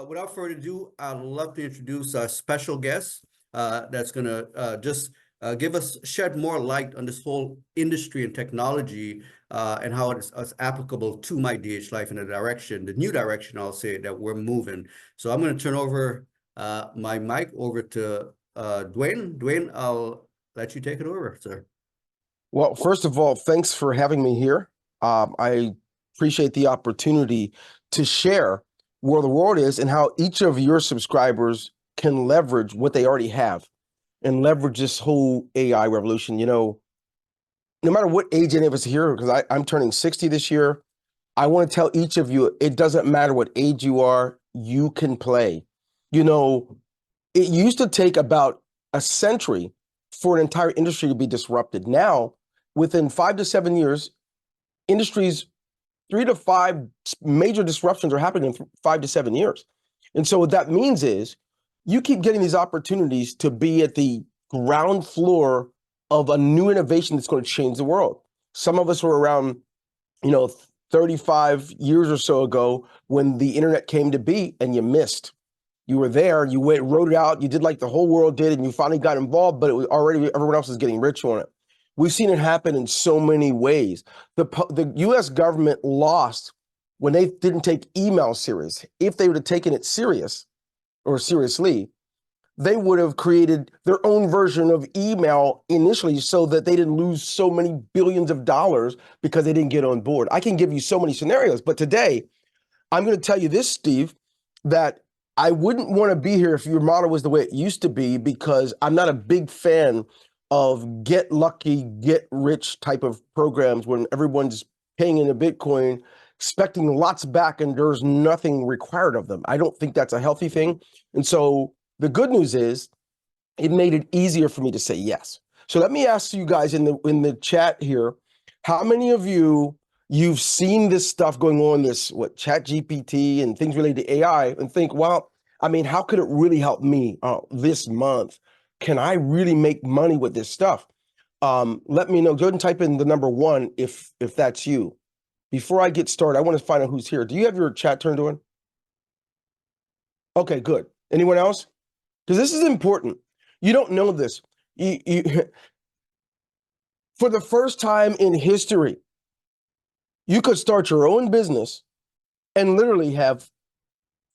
Without further ado, I'd love to introduce our special guest that's going to just give us shed more light on this whole industry and technology and how it's applicable to my DH life in the new direction, I'll say, that we're moving. So I'm going to turn over my mic over to Dwayne. Dwayne, I'll let you take it over, sir. Well, first of all, thanks for having me here. I appreciate the opportunity to share where the world is and how each of your subscribers can leverage what they already have and leverage this whole AI revolution. You know, no matter what age any of us are here, because I'm turning 60 this year, I want to tell each of you, it doesn't matter what age you are, you can play. You know, it used to take about a century for an entire industry to be disrupted. Now, within 5 to 7 years, industries, 3 to 5 major disruptions are happening in 5 to 7 years. And so what that means is you keep getting these opportunities to be at the ground floor of a new innovation that's going to change the world. Some of us were around, 35 years or so ago when the internet came to be and you missed. You were there, you wrote it out, you did like the whole world did, and you finally got involved, but it was already, everyone else is getting rich on it. We've seen it happen in so many ways. The US government lost when they didn't take email serious. If they would have taken it serious or seriously, they would have created their own version of email initially so that they didn't lose so many billions of dollars because they didn't get on board. I can give you so many scenarios, but today I'm going to tell you this, Steve, that I wouldn't want to be here if your model was the way it used to be, because I'm not a big fan of get lucky, get rich type of programs when everyone's paying into Bitcoin, expecting lots back, and there's nothing required of them. I don't think that's a healthy thing. And so the good news is it made it easier for me to say yes. So let me ask you guys in the chat here, how many of you've seen this stuff going on, this Chat GPT and things related to AI, and think, well, I mean, how could it really help me this month? Can I really make money with this stuff? Let me know. Go ahead and type in the number 1 if that's you. Before I get started, I want to find out who's here. Do you have your chat turned on? Okay, good. Anyone else? Because this is important. You don't know this. For the first time in history, you could start your own business and literally have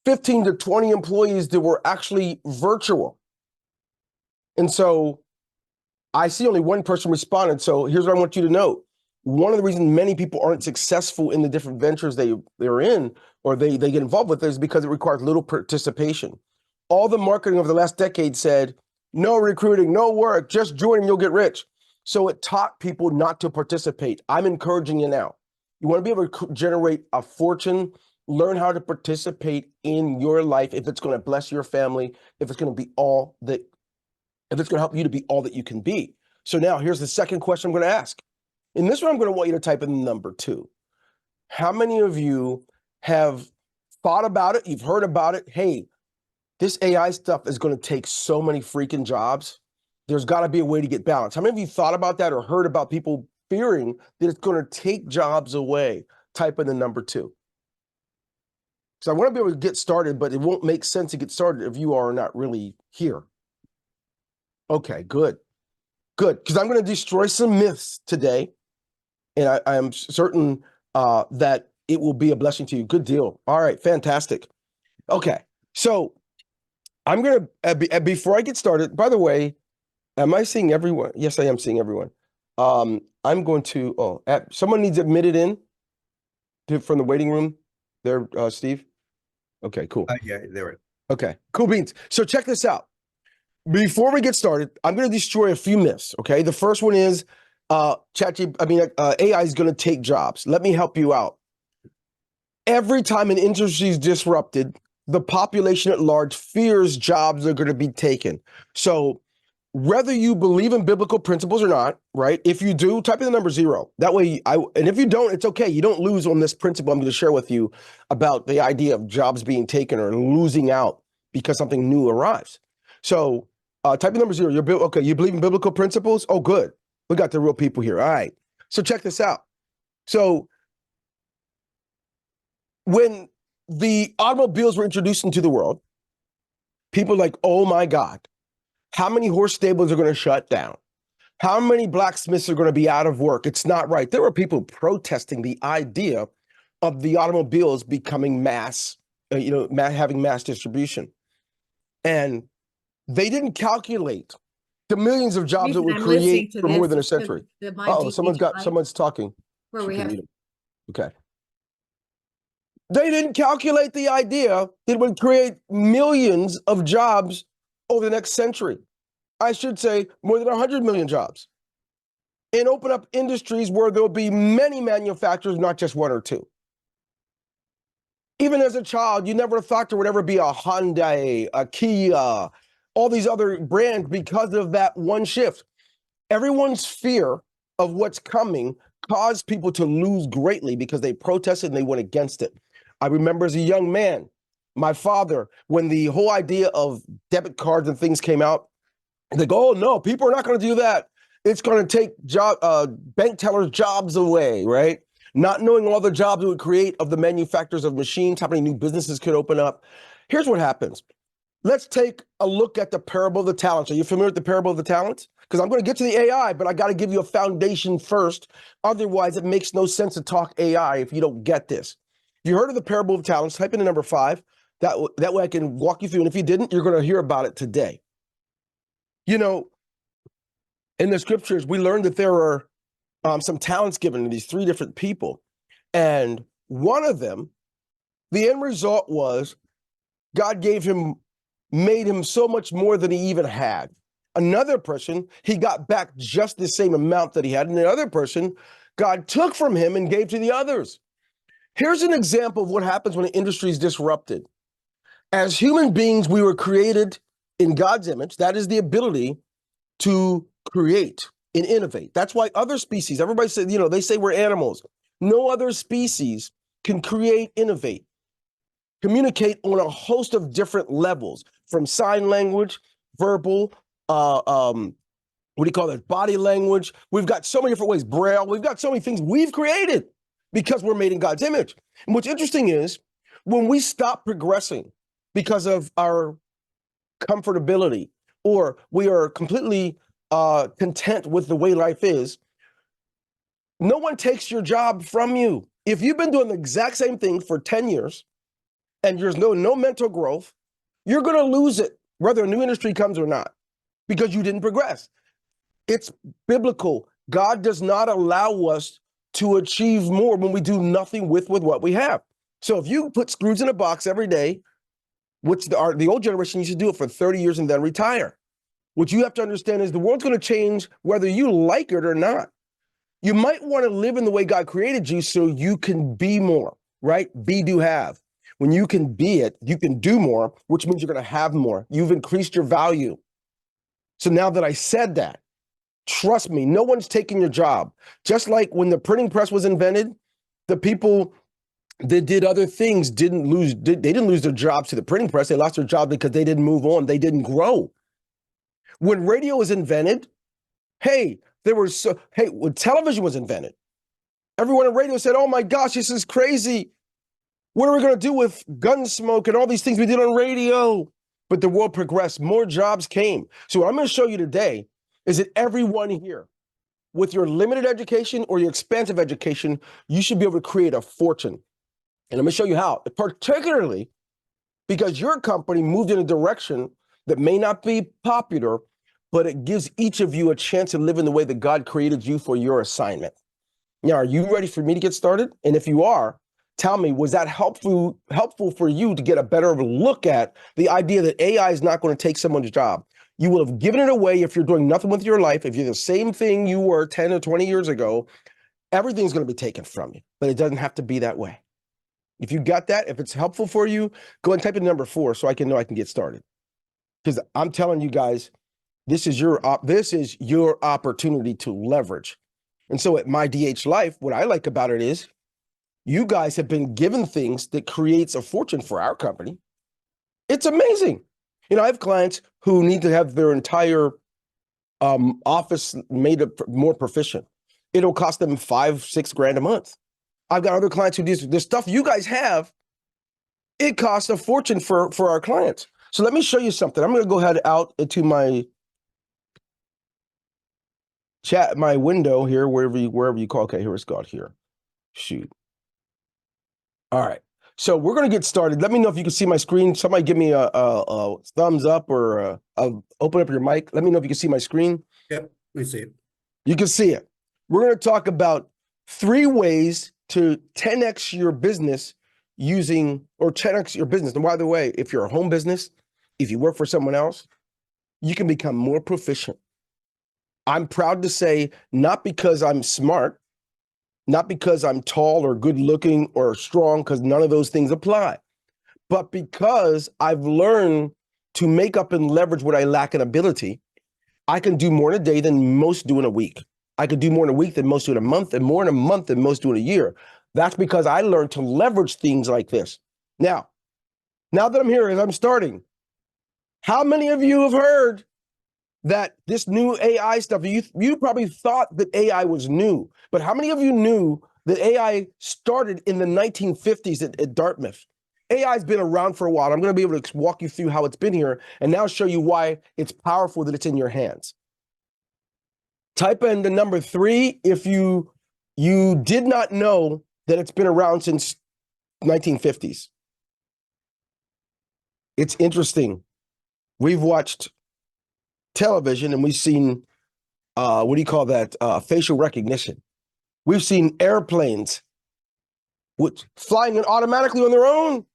15 to 20 employees that were actually virtual. And so I see only one person responded. So here's what I want you to know. One of the reasons many people aren't successful in the different ventures they're in or they get involved with is because it requires little participation. All the marketing over the last decade said, no recruiting, no work, just join and you'll get rich. So it taught people not to participate. I'm encouraging you now. You want to be able to generate a fortune, learn how to participate in your life if it's going to bless your family, if it's going to help you to be all that you can be. So now here's the second question I'm going to ask. In this one, I'm going to want you to type in number 2. How many of you have thought about it? You've heard about it. Hey, this AI stuff is going to take so many freaking jobs. There's got to be a way to get balance. How many of you thought about that or heard about people fearing that it's going to take jobs away? Type in the number 2. So I want to be able to get started, but it won't make sense to get started if you are not really here. Okay, good. Good, because I'm going to destroy some myths today, and I am certain that it will be a blessing to you. Good deal. All right, fantastic. Okay, so I'm going to, before I get started, by the way, am I seeing everyone? Yes, I am seeing everyone. I'm going to, someone needs admitted in from the waiting room there, Steve? Okay, cool. Yeah, there. Okay, cool beans. So check this out. Before we get started, I'm going to destroy a few myths, okay? The first one is AI is going to take jobs. Let me help you out. Every time an industry is disrupted, the population at large fears jobs are going to be taken. So whether you believe in biblical principles or not, right? If you do, type in the number 0. That way, and if you don't, it's okay. You don't lose on this principle I'm going to share with you about the idea of jobs being taken or losing out because something new arrives. So type in number 0. You believe in biblical principles? Oh, good. We got the real people here. All right. So check this out. So when the automobiles were introduced into the world, people are like, oh my God, how many horse stables are going to shut down? How many blacksmiths are going to be out of work? It's not right. There were people protesting the idea of the automobiles becoming mass, having mass distribution. And they didn't calculate the millions of jobs that were created for more than a century. Oh, someone's talking. Where we have. Okay. They didn't calculate the idea that it would create millions of jobs over the next century. I should say more than 100 million jobs, and open up industries where there'll be many manufacturers, not just one or two. Even as a child, you never thought there would ever be a Hyundai, a Kia, all these other brands because of that one shift. Everyone's fear of what's coming caused people to lose greatly because they protested and they went against it. I remember as a young man, my father, when the whole idea of debit cards and things came out, they go, oh no, people are not going to do that. It's going to take bank tellers' jobs away, right? Not knowing all the jobs it would create of the manufacturers of machines, how many new businesses could open up. Here's what happens. Let's take a look at the parable of the talents. Are you familiar with the parable of the talents? Because I'm going to get to the AI, but I got to give you a foundation first. Otherwise, it makes no sense to talk AI if you don't get this. You heard of the parable of talents? Type in the number 5. That way I can walk you through. And if you didn't, you're going to hear about it today. You know, in the scriptures, we learned that there are some talents given to these 3 different people. And one of them, the end result was God made him so much more than he even had. Another person, he got back just the same amount that he had. And the other person, God took from him and gave to the others. Here's an example of what happens when an industry is disrupted. As human beings, we were created in God's image. That is the ability to create and innovate. That's why other species, everybody said, they say we're animals. No other species can create, innovate, communicate on a host of different levels, from sign language, verbal, what do you call that? Body language. We've got so many different ways, Braille. We've got so many things we've created because we're made in God's image. And what's interesting is when we stop progressing because of our comfortability, or we are completely content with the way life is, no one takes your job from you. If you've been doing the exact same thing for 10 years and there's no mental growth, you're going to lose it, whether a new industry comes or not, because you didn't progress. It's biblical. God does not allow us to achieve more when we do nothing with what we have. So if you put screws in a box every day, which the old generation used to do it for 30 years and then retire. What you have to understand is the world's going to change whether you like it or not. You might want to live in the way God created you so you can be more, right? Be, do, have. When you can be it, you can do more, which means you're going to have more. You've increased your value. So now that I said that, trust me, no one's taking your job. Just like when the printing press was invented, the people that did other things didn't lose their jobs to the printing press. They lost their job because they didn't move on. They didn't grow. When radio was invented, when television was invented, everyone on radio said, oh my gosh, this is crazy. What are we going to do with Gunsmoke and all these things we did on radio? But the world progressed. More jobs came. So what I'm going to show you today is that everyone here, with your limited education or your expansive education, you should be able to create a fortune. And I'm going to show you how, particularly because your company moved in a direction that may not be popular, but it gives each of you a chance to live in the way that God created you for your assignment. Now, are you ready for me to get started? And if you are, tell me, was that helpful for you to get a better look at the idea that AI is not going to take someone's job? You will have given it away if you're doing nothing with your life. If you're the same thing you were 10 or 20 years ago, everything's going to be taken from you, but it doesn't have to be that way. If you got that, if it's helpful for you, go and type in number 4 so I can know I can get started. Because I'm telling you guys, this is your opportunity to leverage. And so at MyDHLife, what I like about it is you guys have been given things that creates a fortune for our company. It's amazing. I have clients who need to have their entire office made more proficient. It'll cost them $5-6 grand a month. I've got other clients who do the stuff you guys have. It costs a fortune for our clients. So let me show you something. I'm going to go ahead out into my chat, my window here, wherever you call. Okay, here it's got here. Shoot. All right. So we're going to get started. Let me know if you can see my screen. Somebody give me a thumbs up or open up your mic. Let me know if you can see my screen. Yep, we see it. You can see it. We're going to talk about 3 ways to 10x your business using, or 10x your business. And by the way, if you're a home business, if you work for someone else, you can become more proficient. I'm proud to say, not because I'm smart, not because I'm tall or good looking or strong, because none of those things apply, but because I've learned to make up and leverage what I lack in ability. I can do more in a day than most do in a week. I could do more in a week than most do in a month, and more in a month than most do in a year. That's because I learned to leverage things like this. Now that I'm here, as I'm starting, how many of you have heard that this new AI stuff, you probably thought that AI was new, but how many of you knew that AI started in the 1950s at Dartmouth? AI has been around for a while. I'm going to be able to walk you through how it's been here and now show you why it's powerful that it's in your hands. Type in the number 3 if you did not know that it's been around since 1950s. It's interesting. We've watched television and we've seen, what do you call that? Facial recognition. We've seen airplanes flying automatically on their own.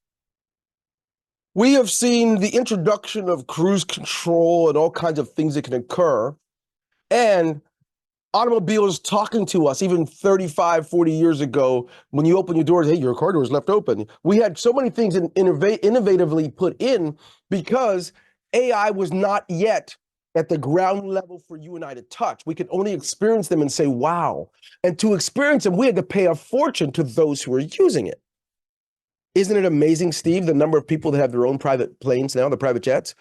We have seen the introduction of cruise control and all kinds of things that can occur. And automobiles talking to us even 35, 40 years ago, when you open your doors, hey, your car door is left open. We had so many things innovatively put in because AI was not yet at the ground level for you and I to touch. We could only experience them and say, wow. And to experience them, we had to pay a fortune to those who are using it. Isn't it amazing, Steve, the number of people that have their own private planes now, the private jets,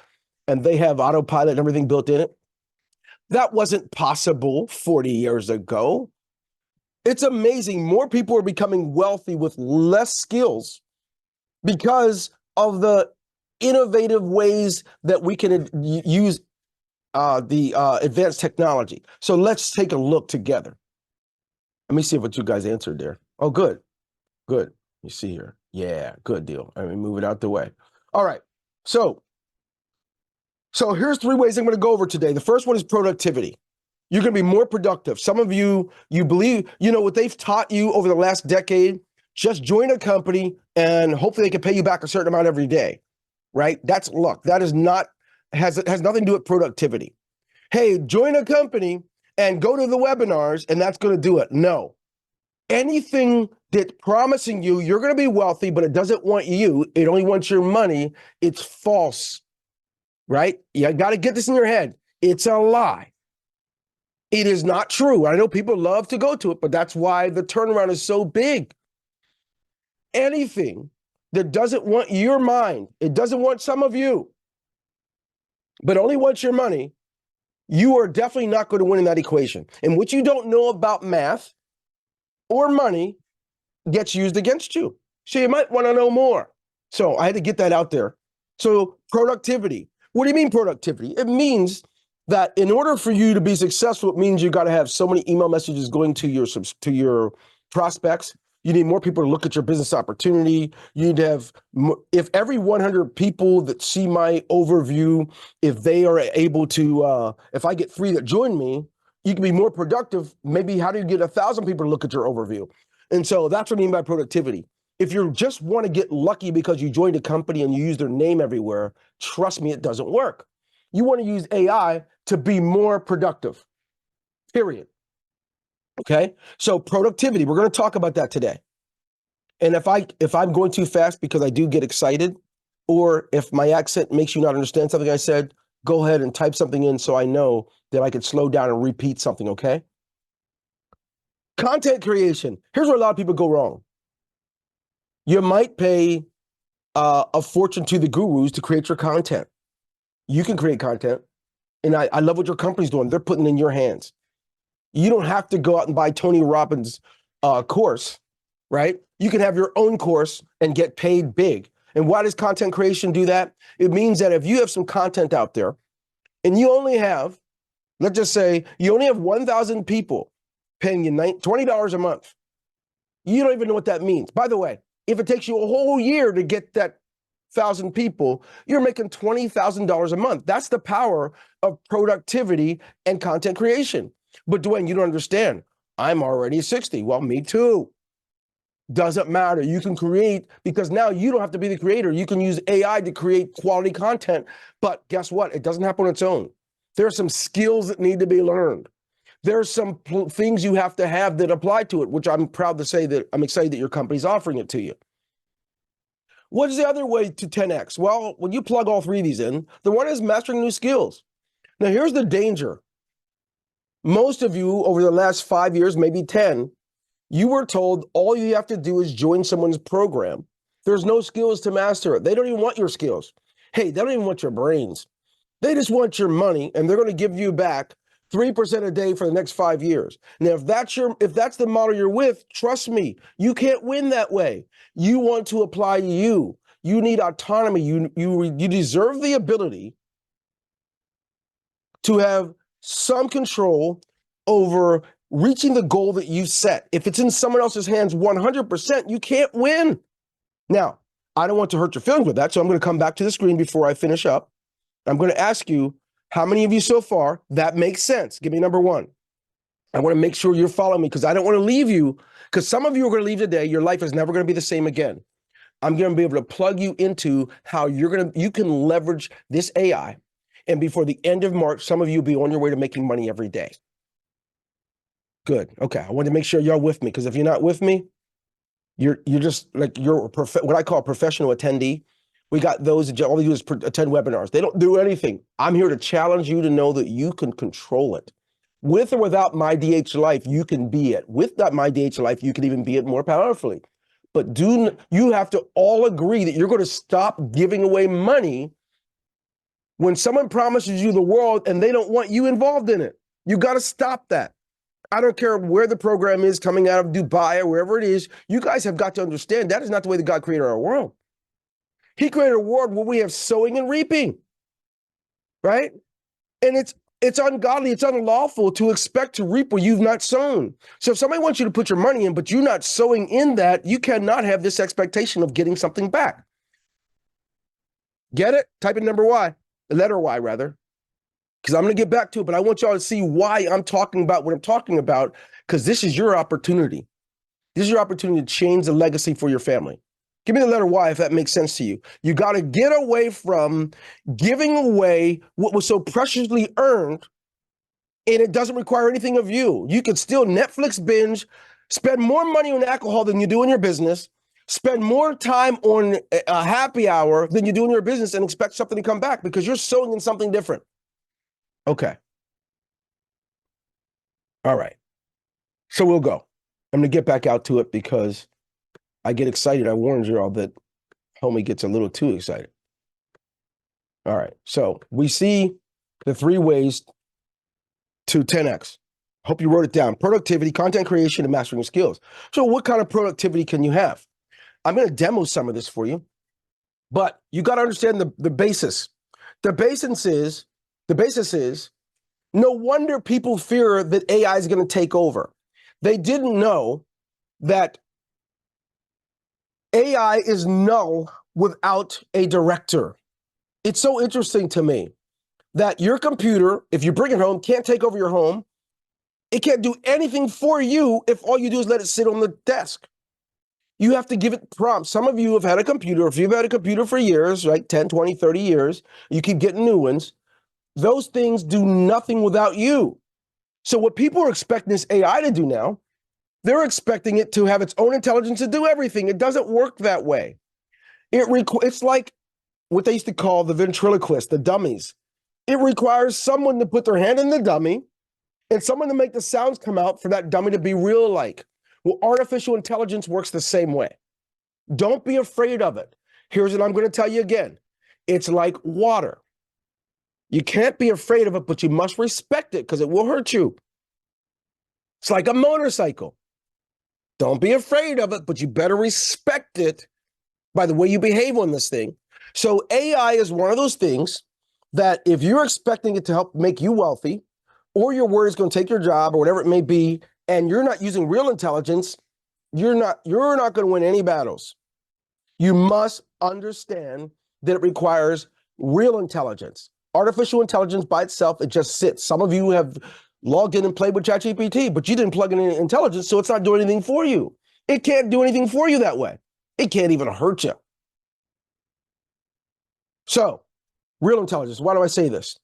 and they have autopilot and everything built in it? That wasn't possible 40 years ago. It's amazing. More people are becoming wealthy with less skills because of the innovative ways that we can use the advanced technology. So let's take a look together. Let me see what you guys answered there. Oh, good. Good. You see here. Yeah, good deal. I mean, move it out the way. All right. So here's 3 ways I'm going to go over today. The first one is productivity. You're going to be more productive. Some of you believe, what they've taught you over the last decade, just join a company and hopefully they can pay you back a certain amount every day, right? That's luck. That is not, has nothing to do with productivity. Hey, join a company and go to the webinars and that's going to do it. No. Anything that's promising you're going to be wealthy, but it doesn't want you, it only wants your money, it's false. Right? You got to get this in your head. It's a lie. It is not true. I know people love to go to it, but that's why the turnaround is so big. Anything that doesn't want your mind, it doesn't want some of you, but only wants your money, you are definitely not going to win in that equation. And what you don't know about math or money gets used against you. So you might want to know more. So I had to get that out there. So productivity. What do you mean productivity? It means that in order for you to be successful, it means you got to have so many email messages going to your prospects. You need more people to look at your business opportunity. You need to have, if every 100 people that see my overview, if they are able to, if I get 3 that join me, you can be more productive. Maybe how do you get 1,000 people to look at your overview? And so that's what I mean by productivity. If you just want to get lucky because you joined a company and you use their name everywhere, trust me, it doesn't work. You want to use AI to be more productive, period. Okay? So productivity, we're going to talk about that today. And if I'm going too fast because I do get excited, or if my accent makes you not understand something I said, go ahead and type something in so I know that I could slow down and repeat something, okay? Content creation. Here's where a lot of people go wrong. You might pay a fortune to the gurus to create your content. You can create content. And I love what your company's doing. They're putting it in your hands. You don't have to go out and buy Tony Robbins' course, right? You can have your own course and get paid big. And why does content creation do that? It means that if you have some content out there and you only have, let's just say you only have 1,000 people paying you $20 a month. You don't even know what that means. By the way, if it takes you a whole year to get that 1,000 people, you're making $20,000 a month. That's the power of productivity and content creation. But Dwayne, you don't understand. I'm already 60. Well, me too. Doesn't matter. You can create, because now you don't have to be the creator. You can use AI to create quality content. But guess what? It doesn't happen on its own. There are some skills that need to be learned. There's some things you have to have that apply to it, which I'm proud to say that I'm excited that your company's offering it to you. What is the other way to 10x? Well, when you plug all three of these in, the one is mastering new skills. Now, here's the danger. Most of you over the last 5 years, maybe 10, you were told all you have to do is join someone's program. There's no skills to master it. They don't even want your skills. Hey, they don't even want your brains. They just want your money, and they're going to give you back 3% a day for the next 5 years. Now, if that's the model you're with, trust me, you can't win that way. You want to apply you. You need autonomy. You deserve the ability to have some control over reaching the goal that you set. If it's in someone else's hands 100%, you can't win. Now, I don't want to hurt your feelings with that, so I'm going to come back to the screen before I finish up. I'm going to ask you, how many of you so far that makes sense? Give me number one. I want to make sure you're following me because I don't want to leave you, because some of you are going to leave today. Your life is never going to be the same again. I'm going to be able to plug you into how you can leverage this AI. And before the end of March, some of you will be on your way to making money every day. Good. Okay. I want to make sure you're with me, because if you're not with me, you're just like what I call a professional attendee. We got those that all they do is attend webinars. They don't do anything. I'm here to challenge you to know that you can control it. With or without MyDHLife, you can be it. With that MyDHLife, you can even be it more powerfully. But you have to all agree that you're going to stop giving away money when someone promises you the world and they don't want you involved in it. You got to stop that. I don't care where the program is coming out of Dubai or wherever it is. You guys have got to understand that is not the way that God created our world. He created a world where we have sowing and reaping, right? And it's ungodly, it's unlawful to expect to reap what you've not sown. So if somebody wants you to put your money in, but you're not sowing in that, you cannot have this expectation of getting something back. Get it? Type in number Y, the letter Y rather, because I'm going to get back to it, but I want y'all to see why I'm talking about what I'm talking about, because this is your opportunity. This is your opportunity to change the legacy for your family. Give me the letter Y if that makes sense to you. You got to get away from giving away what was so preciously earned, and it doesn't require anything of you. You could still Netflix binge, spend more money on alcohol than you do in your business, spend more time on a happy hour than you do in your business, and expect something to come back because you're sowing in something different. Okay. All right. So we'll go. I'm going to get back out to it because I get excited. I warned you all that homie gets a little too excited. All right. So we see the 3 ways to 10x. Hope you wrote it down. Productivity, content creation, and mastering skills. So what kind of productivity can you have? I'm going to demo some of this for you, but you got to understand the basis. The basis is no wonder people fear that AI is going to take over. They didn't know that AI is null without a director. It's so interesting to me that your computer, if you bring it home, can't take over your home. It can't do anything for you if all you do is let it sit on the desk. You have to give it prompts. Some of you have had a computer. If you've had a computer for years, right, 10, 20, 30 years, you keep getting new ones. Those things do nothing without you. So what people are expecting this AI to do now, they're expecting it to have its own intelligence to do everything. It doesn't work that way. It's like what they used to call the ventriloquist, the dummies. It requires someone to put their hand in the dummy and someone to make the sounds come out for that dummy to be real-like. Well, artificial intelligence works the same way. Don't be afraid of it. Here's what I'm going to tell you again. It's like water. You can't be afraid of it, but you must respect it because it will hurt you. It's like a motorcycle. Don't be afraid of it, but you better respect it by the way you behave on this thing. So AI is one of those things that if you're expecting it to help make you wealthy, or you're worried it's going to take your job or whatever it may be, and you're not using real intelligence, you're not going to win any battles. You must understand that it requires real intelligence. Artificial intelligence by itself, it just sits. Some of you have logged in and played with ChatGPT, but you didn't plug in any intelligence, so it's not doing anything for you. It can't do anything for you that way. It can't even hurt you. So, real intelligence. Why do I say this?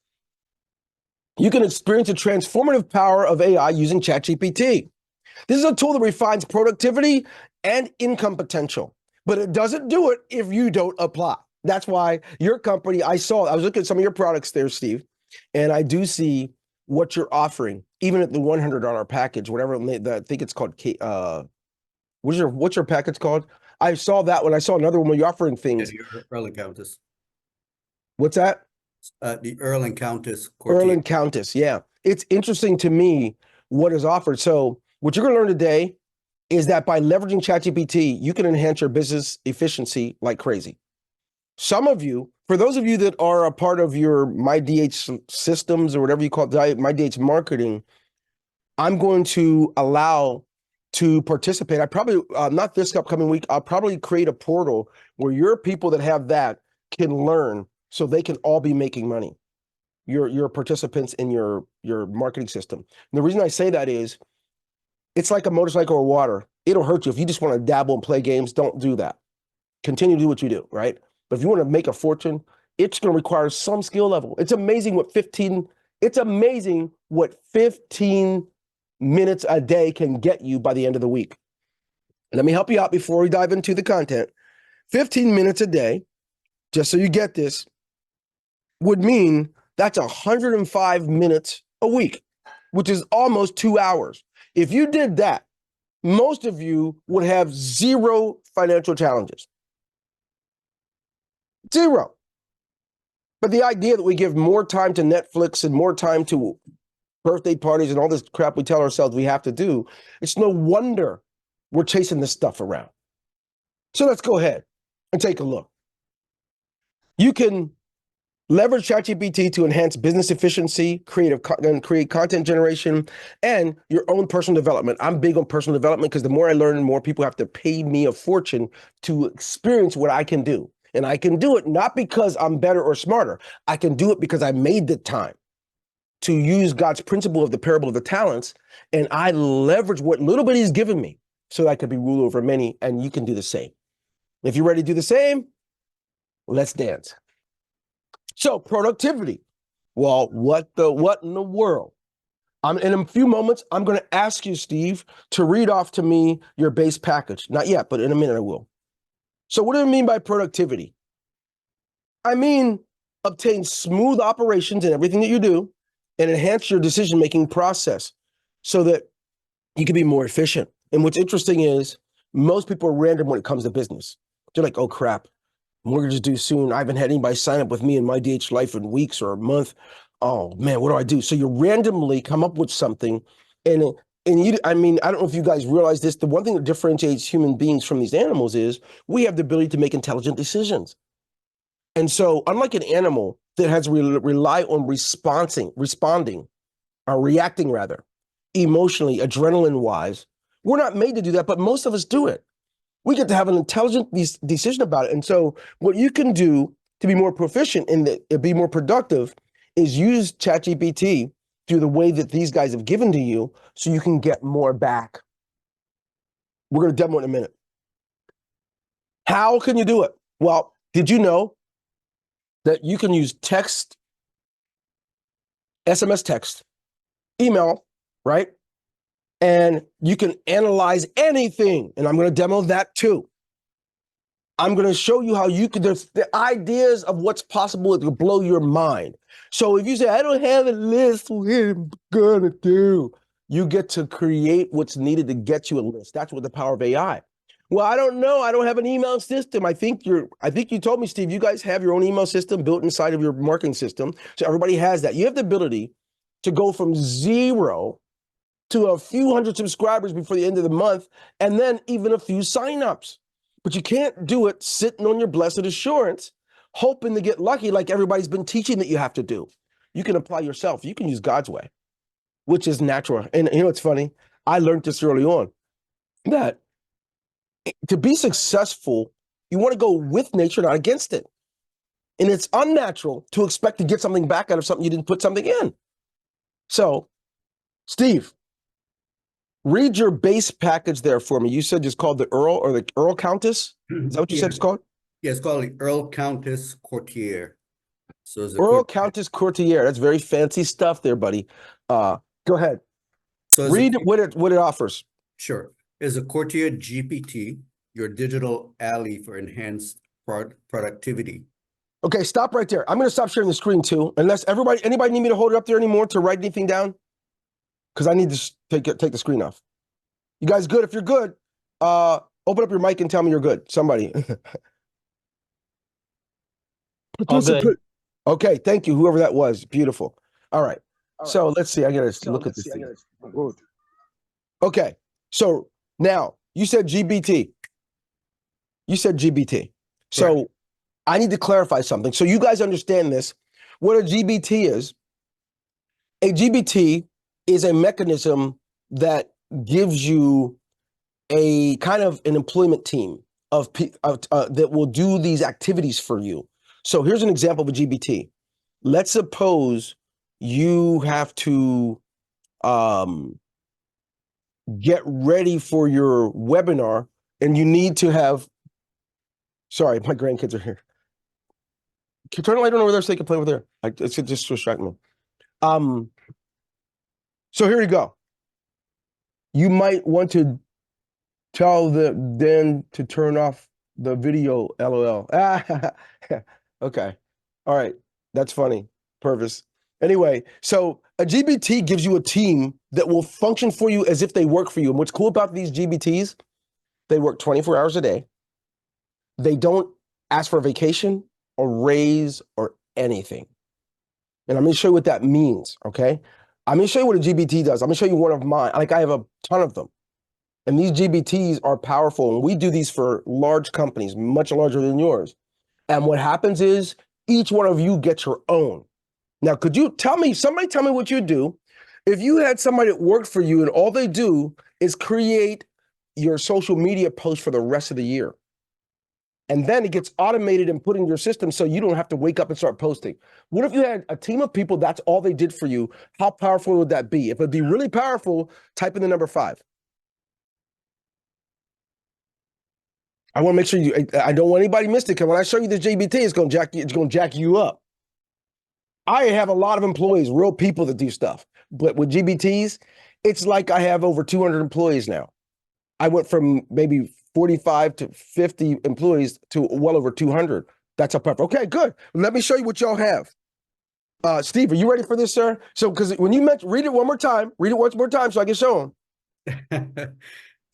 You can experience the transformative power of AI using ChatGPT. This is a tool that refines productivity and income potential, but it doesn't do it if you don't apply. That's why your company, I was looking at some of your products there, Steve, and I do see what you're offering, even at the $100 package, whatever, I think it's called, what's your package called? I saw that one. I saw another one where you're offering things. Yeah, the Earl and Countess. What's that? The Earl and Countess. Earl and Countess, yeah. It's interesting to me what is offered. So what you're going to learn today is that by leveraging ChatGPT, you can enhance your business efficiency like crazy. Some of you, for those of you that are a part of your MyDH systems or whatever you call it, MyDH marketing, I'm going to allow to participate. I probably, not this upcoming week, I'll probably create a portal where your people that have that can learn so they can all be making money. Your participants in your marketing system. And the reason I say that is, it's like a motorcycle or water. It'll hurt you. If you just want to dabble and play games, don't do that. Continue to do what you do, right? But if you want to make a fortune, it's going to require some skill level. It's amazing what 15 minutes a day can get you by the end of the week. Let me help you out before we dive into the content. 15 minutes a day, just so you get this, would mean that's 105 minutes a week, which is almost 2 hours. If you did that, most of you would have zero financial challenges. Zero. But the idea that we give more time to Netflix and more time to birthday parties and all this crap we tell ourselves we have to do, it's no wonder we're chasing this stuff around. So let's go ahead and take a look. You can leverage ChatGPT to enhance business efficiency, create content generation, and your own personal development. I'm big on personal development because the more I learn, the more people have to pay me a fortune to experience what I can do. And I can do it not because I'm better or smarter. I can do it because I made the time to use God's principle of the parable of the talents, and I leverage what little bit he's given me so that I could be ruler over many, and you can do the same. If you're ready to do the same, let's dance. So productivity. Well, what in the world? In a few moments, I'm going to ask you, Steve, to read off to me your base package. Not yet, but in a minute I will. So what do I mean by productivity? I mean, obtain smooth operations in everything that you do and enhance your decision-making process so that you can be more efficient. And what's interesting is most people are random when it comes to business. They're like, oh crap, mortgage is due soon. I haven't had anybody sign up with me in MyDHLife in weeks or a month. Oh man, what do I do? So you randomly come up with something, and you, I mean, I don't know if you guys realize this. The one thing that differentiates human beings from these animals is we have the ability to make intelligent decisions. And so unlike an animal that has rely on responding, or reacting rather, emotionally, adrenaline-wise, we're not made to do that, but most of us do it. We get to have an intelligent decision about it. And so what you can do to be more proficient and be more productive is use ChatGPT through the way that these guys have given to you so you can get more back. We're going to demo in a minute. How can you do it? Well, did you know that you can use text, SMS text, email, right? And you can analyze anything. And I'm going to demo that too. I'm going to show you how you could, the ideas of what's possible to blow your mind. So if you say, I don't have a list, what am I going to do? You get to create what's needed to get you a list. That's what the power of AI. Well, I don't know. I don't have an email system. I think you told me, Steve, you guys have your own email system built inside of your marketing system. So everybody has that. You have the ability to go from 0 to a few hundred subscribers before the end of the month, and then even a few signups. But you can't do it sitting on your blessed assurance, hoping to get lucky like everybody's been teaching that you have to do. You can apply yourself. You can use God's way, which is natural. And you know, it's funny. I learned this early on that to be successful, you want to go with nature, not against it. And it's unnatural to expect to get something back out of something you didn't put something in. So, Steve, read your base package there for me. You said it's called the Earl or the Earl Countess. Is that what you said it's called? Yeah, it's called the Earl Countess Courtier. So it's a Earl Countess Courtier. That's very fancy stuff there, buddy. Go ahead. So read what it offers. Sure. Is a Courtier GPT, your digital ally for enhanced productivity. Okay, stop right there. I'm going to stop sharing the screen too, unless anybody need me to hold it up there anymore to write anything down? Because I need to take the screen off. You guys good? If you're good, open up your mic and tell me you're good. Somebody. All good. Okay, thank you, whoever that was. Beautiful. All right. So let's see. I got to look at this thing. Okay. So now you said GBT. You said GBT. So Correct. I need to clarify something. So you guys understand this. What a GBT is? A GBT is a mechanism that gives you a kind of an employment team that will do these activities for you. So here's an example of a GBT. Let's suppose you have to get ready for your webinar and you need to have, sorry, my grandkids are here. Can you turn the light on over there so they can play over there? It's just distract me. So here you go. You might want to tell Dan to turn off the video, LOL. Okay. All right. That's funny. Purpose. Anyway, so a GBT gives you a team that will function for you as if they work for you. And what's cool about these GBTs, they work 24 hours a day. They don't ask for a vacation or raise or anything. And I'm going to show you what that means, okay? I'm going to show you what a GBT does. I'm going to show you one of mine. Like I have a ton of them. And these GBTs are powerful. And we do these for large companies, much larger than yours. And what happens is each one of you gets your own. Now, could you somebody tell me what you do if you had somebody that worked for you and all they do is create your social media post for the rest of the year. And then it gets automated and put in your system so you don't have to wake up and start posting. What if you had a team of people, that's all they did for you? How powerful would that be? If it'd be really powerful, type in the number 5. I want to make sure I don't want anybody missed it, because when I show you this GBT, it's going to jack you up. I have a lot of employees, real people that do stuff. But with GBTs, it's like I have over 200 employees now. I went from maybe 45 to 50 employees to well over 200. That's a powerful. Okay, good. Let me show you what y'all have. Steve, are you ready for this, sir? So, because when you mentioned, read it one more time so I can show them.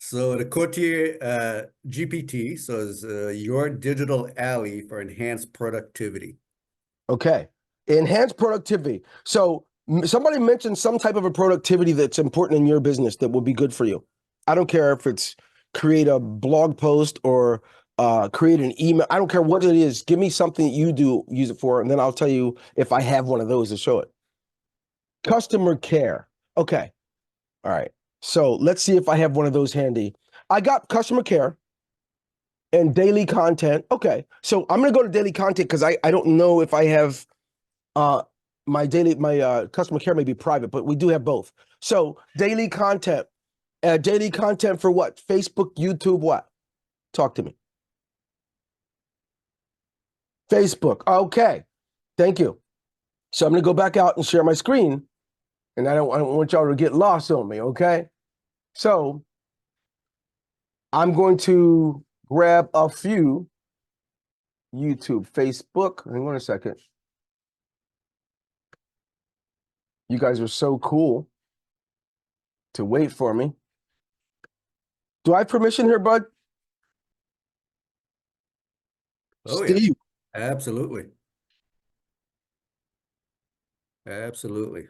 So the Courtier GPT, so is your digital ally for enhanced productivity. Okay, enhanced productivity. So somebody mentioned some type of a productivity that's important in your business that will be good for you. I don't care if it's create a blog post or create an email. I don't care what it is. Give me something that you do use it for, and then I'll tell you if I have one of those to show it. Customer care. Okay. All right. So let's see if I have one of those handy. I got customer care and daily content. Okay. So I'm going to go to daily content because I don't know if I have my customer care may be private, but we do have both. So daily content. Daily content for what? Facebook, YouTube, what? Talk to me. Facebook. Okay. Thank you. So I'm going to go back out and share my screen. And I don't want y'all to get lost on me, okay? So I'm going to grab a few. YouTube, Facebook. Hang on a second. You guys are so cool to wait for me. Do I have permission here, bud? Oh, Steve. yeah. Absolutely. Absolutely.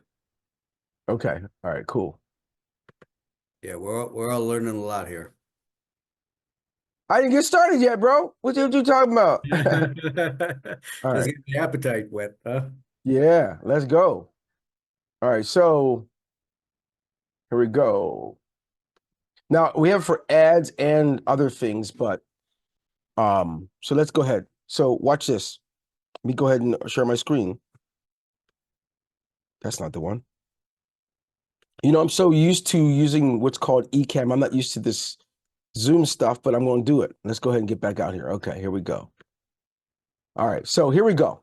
Okay. All right, cool. Yeah, we're all learning a lot here. I didn't get started yet, bro. What you talking about? All Let's right. get the appetite wet, huh? Yeah, let's go. All right, so here we go. Now we have for ads and other things, but so let's go ahead. So watch this. Let me go ahead and share my screen. That's not the one. You know, I'm so used to using what's called Ecamm. I'm not used to this Zoom stuff, but I'm going to do it. Let's go ahead and get back out here. Okay, here we go. All right, so here we go.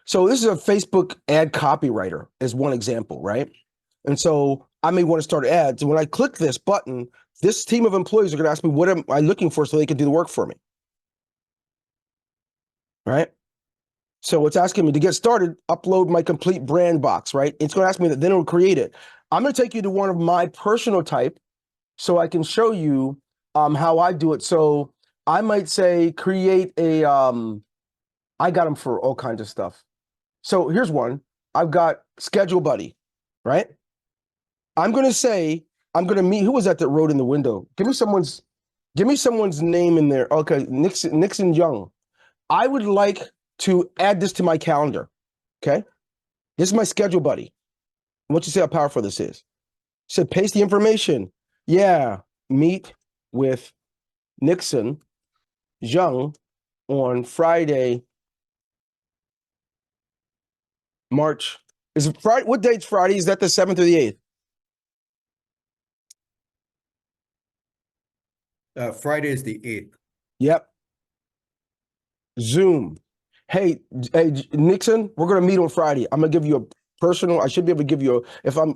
So this is a Facebook ad copywriter as one example, right? And so I may want to start ads. And when I click this button, this team of employees are going to ask me, what am I looking for so they can do the work for me, right? So it's asking me to get started, upload my complete brand box, right? It's going to ask me that, then it'll create it. I'm going to take you to one of my personal type so I can show you how I do it. So I might say create a, I got them for all kinds of stuff. So here's one. I've got Schedule Buddy, right? I'm going to say, I'm going to meet, who was that wrote in the window? Give me someone's name in there. Okay, Nixon Young. I would like to add this to my calendar, okay? This is my Schedule Buddy. I want you to see how powerful this is. Said, paste the information. Yeah, meet with Nixon Young on Friday, March. Is it Friday? What date's Friday? Is that the 7th or the 8th? Friday is the 8th. Yep. Zoom. Hey, Nixon, we're gonna meet on Friday. I'm gonna give you a personal. I should be able to give you a. If I'm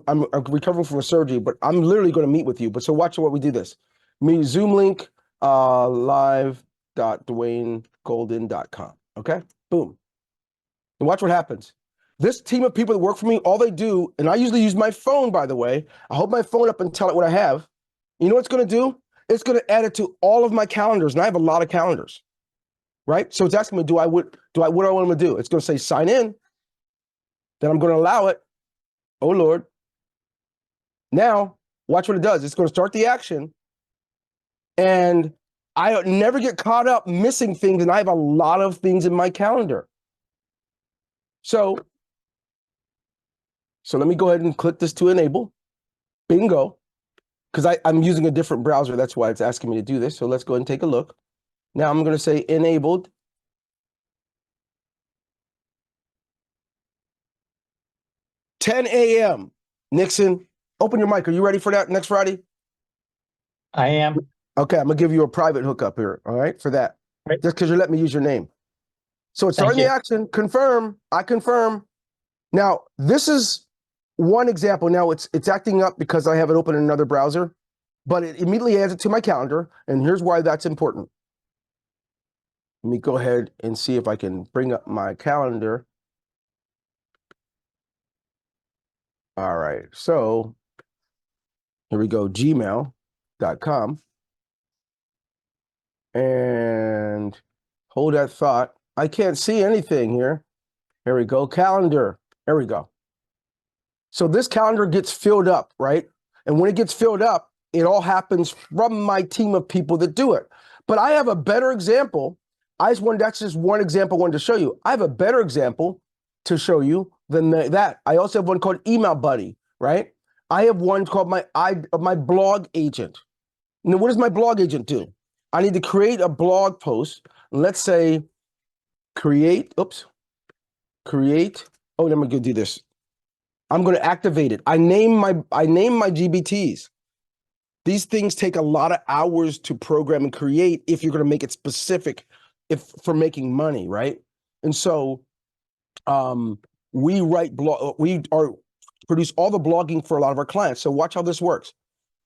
recovering from a surgery, but I'm literally gonna meet with you. But so watch what we do this. Me Zoom link live.dwaynegolden.com. Okay, boom. And watch what happens. This team of people that work for me, all they do, and I usually use my phone, by the way. I hold my phone up and tell it what I have. You know what it's gonna do? It's gonna add it to all of my calendars, and I have a lot of calendars. Right? So it's asking me, what do I want them to do? It's going to say sign in. Then I'm going to allow it. Oh, Lord. Now, watch what it does. It's going to start the action. And I never get caught up missing things. And I have a lot of things in my calendar. So let me go ahead and click this to enable. Bingo. Because I'm using a different browser. That's why it's asking me to do this. So let's go ahead and take a look. Now I'm going to say enabled. 10 a.m. Nixon, open your mic. Are you ready for that next Friday? I am. Okay, I'm gonna give you a private hookup here, all right, for that. Right. Just because you're letting me use your name. So it's Thank starting the you. action, confirm, I confirm. Now, this is one example. Now it's acting up because I have it open in another browser, but it immediately adds it to my calendar, and here's why that's important. Let me go ahead and see if I can bring up my calendar. All right, so here we go, gmail.com. And hold that thought. I can't see anything here. Here we go, calendar. There we go. So this calendar gets filled up, right? And when it gets filled up, it all happens from my team of people that do it. But I have a better example. That's just one example I wanted to show you. I have a better example to show you than that. I also have one called Email Buddy, right? I have one called my blog agent. Now, what does my blog agent do? I need to create a blog post. Let's say create, oh, I'm gonna go do this. I'm gonna activate it. I name my GBTs. These things take a lot of hours to program and create if you're gonna make it specific for making money, right? And so we produce all the blogging for a lot of our clients. So watch how this works.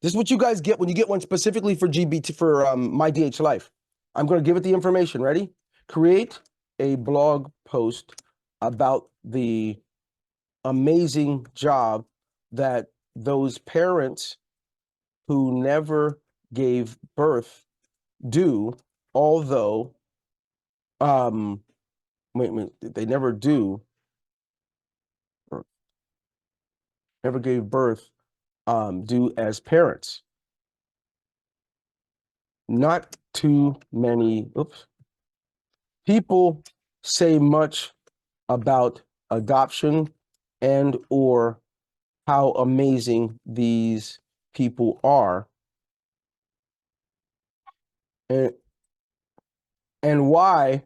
This is what you guys get when you get one specifically for GBT for MyDHLife. I'm going to give it the information. Ready? Create a blog post about the amazing job that those parents who never gave birth do, although they never gave birth do as parents. Not too many, oops. People say much about adoption and or how amazing these people are and, and why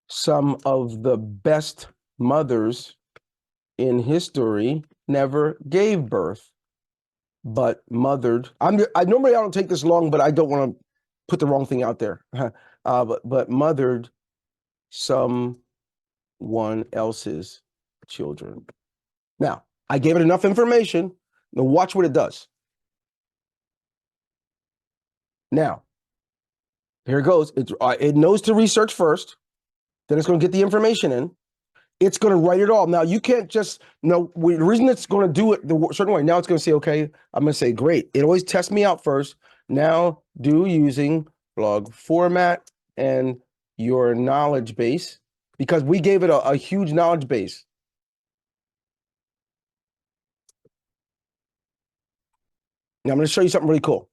some of the best mothers in history never gave birth, but mothered. I normally I don't take this long, but I don't want to put the wrong thing out there. But mothered someone else's children. Now, I gave it enough information. Now watch what it does. Now, here it goes. It knows to research first. Then it's going to get the information in. It's going to write it all. Now, you can't just, the reason it's going to do it the certain way, now it's going to say, okay, I'm going to say, great. It always tests me out first. Now, do using blog format and your knowledge base, because we gave it a huge knowledge base. Now, I'm going to show you something really cool.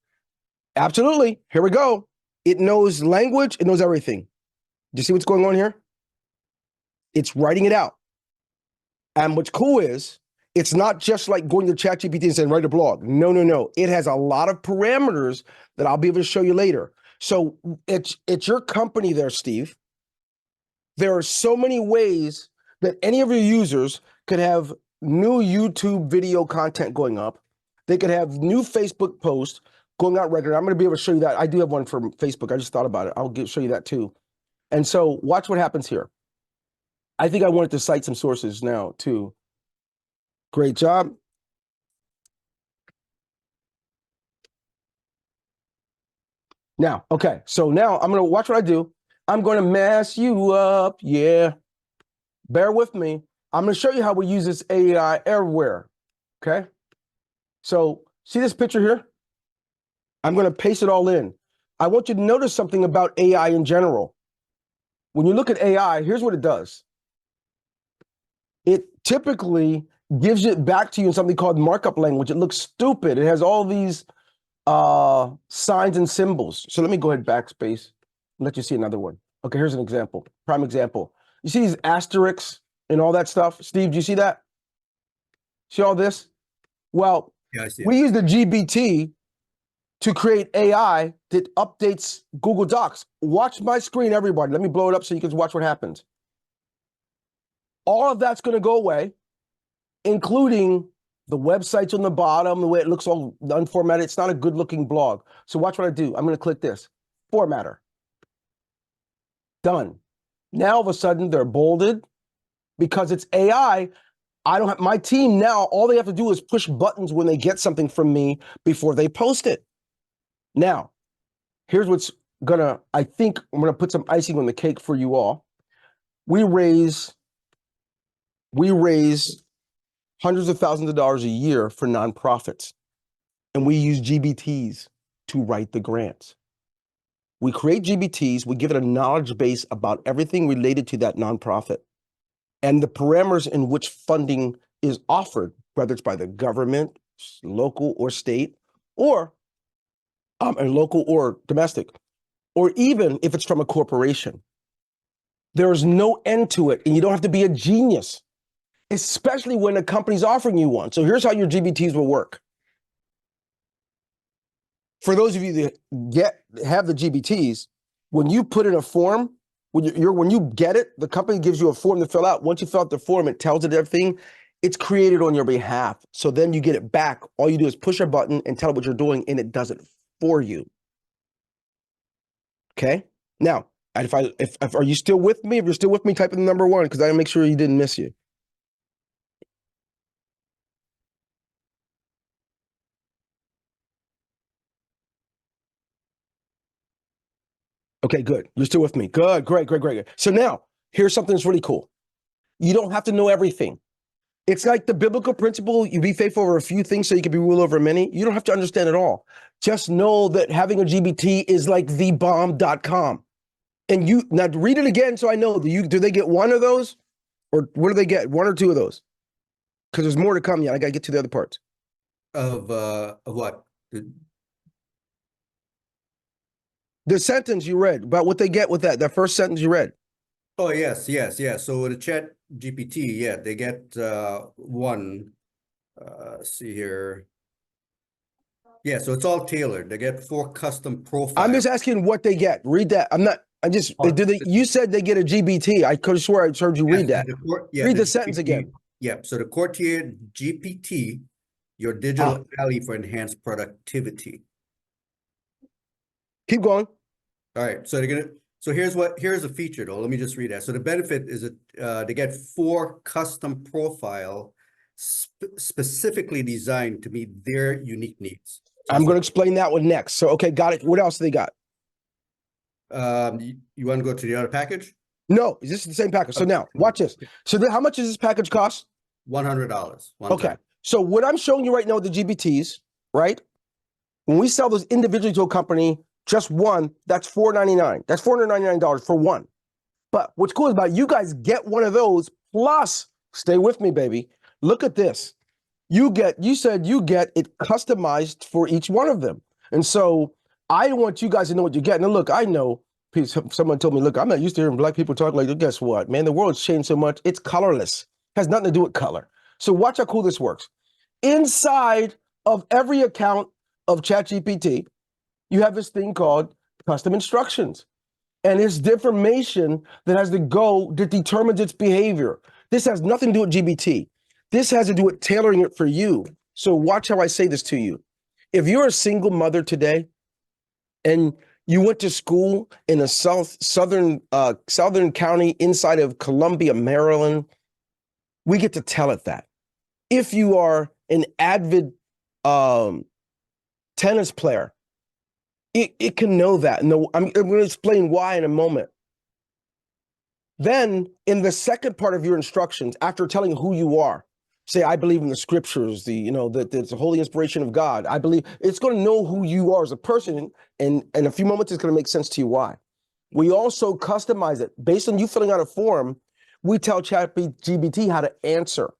Absolutely. Here we go. It knows language. It knows everything. Do you see what's going on here? It's writing it out. And what's cool is, it's not just like going to ChatGPT and saying, write a blog. No, no, no. It has a lot of parameters that I'll be able to show you later. So it's your company there, Steve. There are so many ways that any of your users could have new YouTube video content going up. They could have new Facebook posts going out regularly. I'm going to be able to show you that. I do have one from Facebook. I just thought about it. I'll show you that too. And so watch what happens here. I think I wanted to cite some sources now too. Great job. Now, okay, so now I'm going to watch what I do. I'm going to mess you up. Yeah. Bear with me. I'm going to show you how we use this AI everywhere. Okay. So see this picture here? I'm going to paste it all in. I want you to notice something about AI in general. When you look at AI, here's what it does. It typically gives it back to you in something called markup language. It looks stupid. It has all these signs and symbols. So let me go ahead backspace and let you see another one. Okay, here's an example, prime example. You see these asterisks and all that stuff? Steve, do you see that? See all this? Well, Yeah, I see we use the GBT to create AI that updates Google Docs. Watch my screen, everybody. Let me blow it up so you can watch what happens. All of that's going to go away, including the websites on the bottom, the way it looks all unformatted. It's not a good looking blog. So watch what I do. I'm going to click this. Formatter. Done. Now all of a sudden they're bolded because it's AI. I don't have my team now. All they have to do is push buttons when they get something from me before they post it. Now, here's what's gonna, I think I'm gonna put some icing on the cake for you all. We raise hundreds of thousands of dollars a year for nonprofits, and we use GBTs to write the grants. We create GBTs, we give it a knowledge base about everything related to that nonprofit and the parameters in which funding is offered, whether it's by the government, local or state, or and local or domestic, or even if it's from a corporation. There's no end to it, and you don't have to be a genius, especially when a company's offering you one. So here's how your GBTs will work. For those of you that have the GBTs, when you put in a form, when you get it, the company gives you a form to fill out. Once you fill out the form, it tells it everything. It's created on your behalf. So then you get it back. All you do is push a button and tell it what you're doing, and it does it for you. Okay. Now, if are you still with me? If you're still with me, type in the number 1 because I want to make sure you didn't miss you. Okay, good. You're still with me. Good, great, great, great. So now, here's something that's really cool. You don't have to know everything. It's like the biblical principle, you be faithful over a few things so you can be ruled over many. You don't have to understand it all. Just know that having a GBT is like thebomb.com. And you, now read it again so I know, do they get one of those? Or what do they get? 1 or 2 of those? Because there's more to come yet. I got to get to the other parts. Of what? The sentence you read about what they get with that first sentence you read. Oh, yes. So with the chat GPT, yeah, they get one. Let's see here. Yeah, so it's all tailored. They get 4 custom profiles. I'm just asking what they get. Read that. Oh, do they, you said they get a GBT. I could have swore I heard you read that. Read the sentence GPT, again. Yeah, so the Courtier GPT, your digital ally for enhanced productivity. Keep going. All right, so here's a feature though. Let me just read that. So the benefit is that they get 4 custom profile specifically designed to meet their unique needs. So I'm going to explain that one next. So, okay, got it. What else do they got? You want to go to the other package? No, is this the same package? So now, watch this. So how much does this package cost? $100. Okay. So what I'm showing you right now with the GBTs, right? When we sell those individually to a company, just one, that's $499. That's $499 for one. But what's cool is about you guys get one of those plus, stay with me, baby. Look at this. You said you get it customized for each one of them. And so I want you guys to know what you get. Now, look, I know someone told me, look, I'm not used to hearing black people talk like, guess what, man? The world's changed so much. It's colorless. Has nothing to do with color. So watch how cool this works. Inside of every account of ChatGPT, you have this thing called custom instructions. And it's the information that has to go that determines its behavior. This has nothing to do with GBT. This has to do with tailoring it for you. So watch how I say this to you. If you're a single mother today and you went to school in a southern county inside of Columbia, Maryland, we get to tell it that. If you are an avid tennis player, it can know that. No, I'm going to explain why in a moment. Then in the second part of your instructions, after telling who you are, say, I believe in the scriptures, that it's the holy inspiration of God. I believe it's going to know who you are as a person. And in a few moments, it's going to make sense to you why. We also customize it based on you filling out a form. We tell ChatGPT how to answer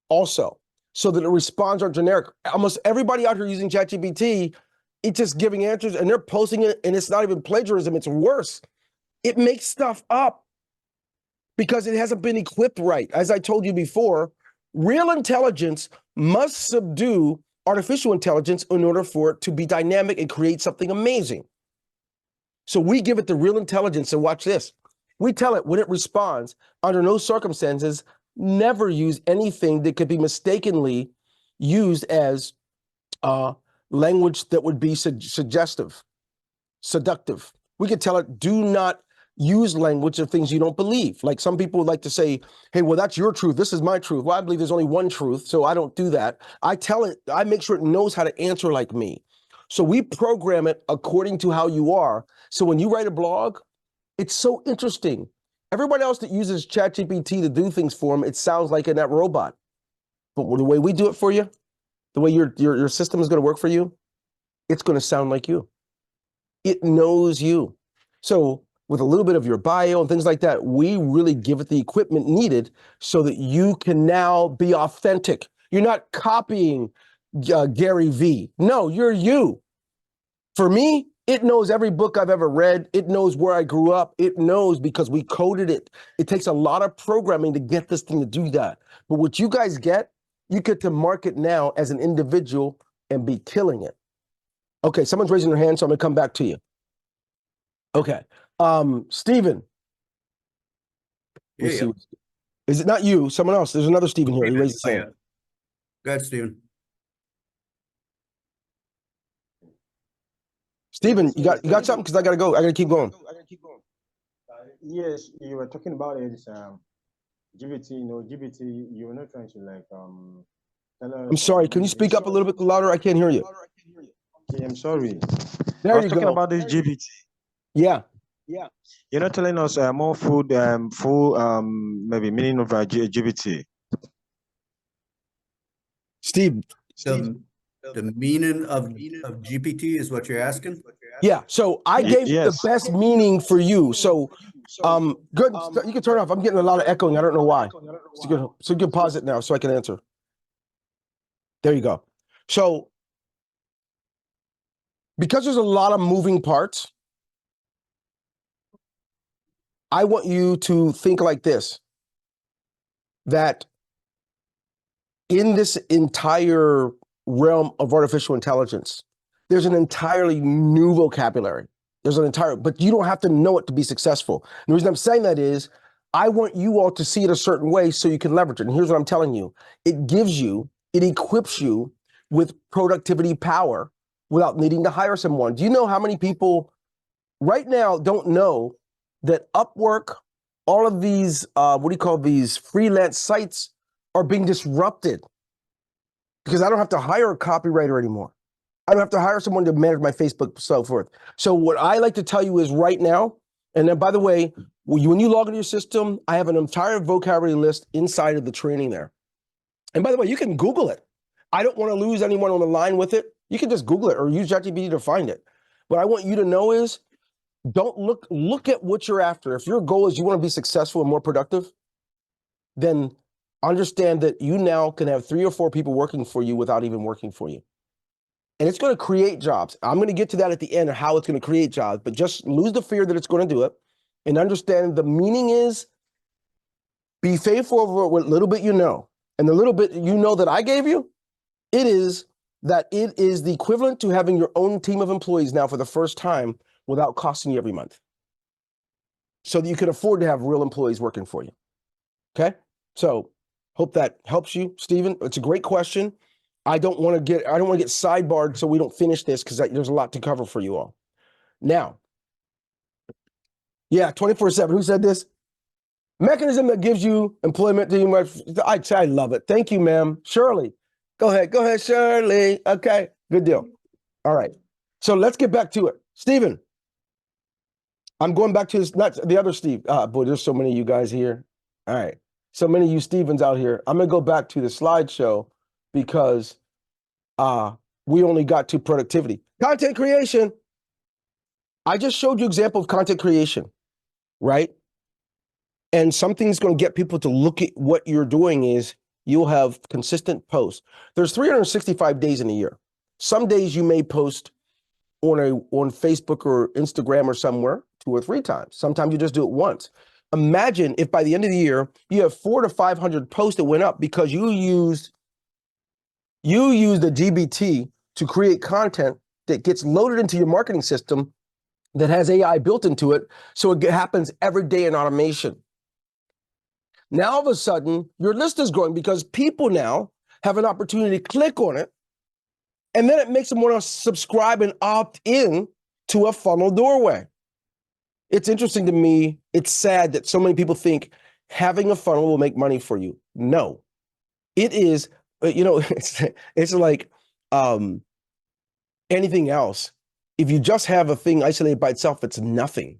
also, so that the responses are generic. Almost everybody out here using ChatGPT, it's just giving answers and they're posting it, and it's not even plagiarism. It's worse. It makes stuff up because it hasn't been equipped right. As I told you before, real intelligence must subdue artificial intelligence in order for it to be dynamic and create something amazing. So we give it the real intelligence, and watch this. We tell it when it responds, under no circumstances, never use anything that could be mistakenly used as language that would be suggestive, seductive. We could tell it, do not use language of things you don't believe. Like some people would like to say, hey, well, that's your truth. This is my truth. Well, I believe there's only one truth, so I don't do that. I tell it, I make sure it knows how to answer like me. So we program it according to how you are. So when you write a blog, it's so interesting. Everybody else that uses ChatGPT to do things for them, it sounds like that robot. But the way we do it for you, the way your system is going to work for you, it's going to sound like you. It knows you. So with a little bit of your bio and things like that, we really give it the equipment needed so that you can now be authentic. You're not copying Gary V. No, you're you. For me, it knows every book I've ever read. It knows where I grew up. It knows because we coded it. It takes a lot of programming to get this thing to do that. But what you guys get, you get to market now as an individual and be killing it. Okay, someone's raising their hand, so I'm going to come back to you. Okay. Stephen. Yeah. Is it not you? Someone else. There's another Stephen here. He raised his hand. Go ahead, Stephen. Stephen, you got something? Because I got to go. I got to keep going. Yes, you were talking about it. GBT, GBT, you were not trying to like tell us. I'm sorry. Can you speak up a little bit louder? I can't hear you. Okay, I'm sorry. There I was you talking go. about this GBT. Yeah. You're not telling us more full maybe meaning of GBT. Steve. The meaning of GPT is what you're asking? Yeah. So I gave Yes. the best meaning for you. So good. You can turn off. I'm getting a lot of echoing. I don't know why. So you can pause it now so I can answer. There you go. So because there's a lot of moving parts, I want you to think like this, that in this entire realm of artificial intelligence, there's an entirely new vocabulary. But you don't have to know it to be successful. And the reason I'm saying that is, I want you all to see it a certain way so you can leverage it. And here's what I'm telling you. It equips you with productivity power without needing to hire someone. Do you know how many people right now don't know that Upwork, all of these, these freelance sites are being disrupted because I don't have to hire a copywriter anymore. I don't have to hire someone to manage my Facebook, so forth. So what I like to tell you is right now, and then by the way, when you log into your system, I have an entire vocabulary list inside of the training there. And by the way, you can Google it. I don't want to lose anyone on the line with it. You can just Google it or use ChatGPT to find it. What I want you to know is, don't look at what you're after. If your goal is you want to be successful and more productive, then understand that you now can have 3 or 4 people working for you without even working for you. And it's going to create jobs. I'm going to get to that at the end of how it's going to create jobs, but just lose the fear that it's going to do it and understand the meaning is be faithful over what little bit you know. And the little bit you know that I gave you, it is the equivalent to having your own team of employees now for the first time without costing you every month. So that you can afford to have real employees working for you. Okay? So hope that helps you, Stephen. It's a great question. I don't want to get sidebarred so we don't finish this because there's a lot to cover for you all. Now, yeah, 24/7. Who said this? Mechanism that gives you employment. I love it. Thank you, ma'am. Shirley. Go ahead, Shirley. Okay, good deal. All right. So let's get back to it. Stephen, I'm going back to this, not the other Steve. Boy, there's so many of you guys here. All right. So many of you Stevens out here. I'm going to go back to the slideshow because we only got to productivity. Content creation. I just showed you an example of content creation, right? And something's going to get people to look at what you're doing is you'll have consistent posts. There's 365 days in a year. Some days you may post on Facebook or Instagram or somewhere 2 or 3 times. Sometimes you just do it once. Imagine if by the end of the year, you have 400 to 500 posts that went up because you used the GBT to create content that gets loaded into your marketing system that has AI built into it. So it happens every day in automation. Now, all of a sudden, your list is growing because people now have an opportunity to click on it. And then it makes them want to subscribe and opt in to a funnel doorway. It's interesting to me. It's sad that so many people think having a funnel will make money for you. No, it is, it's like anything else. If you just have a thing isolated by itself, it's nothing.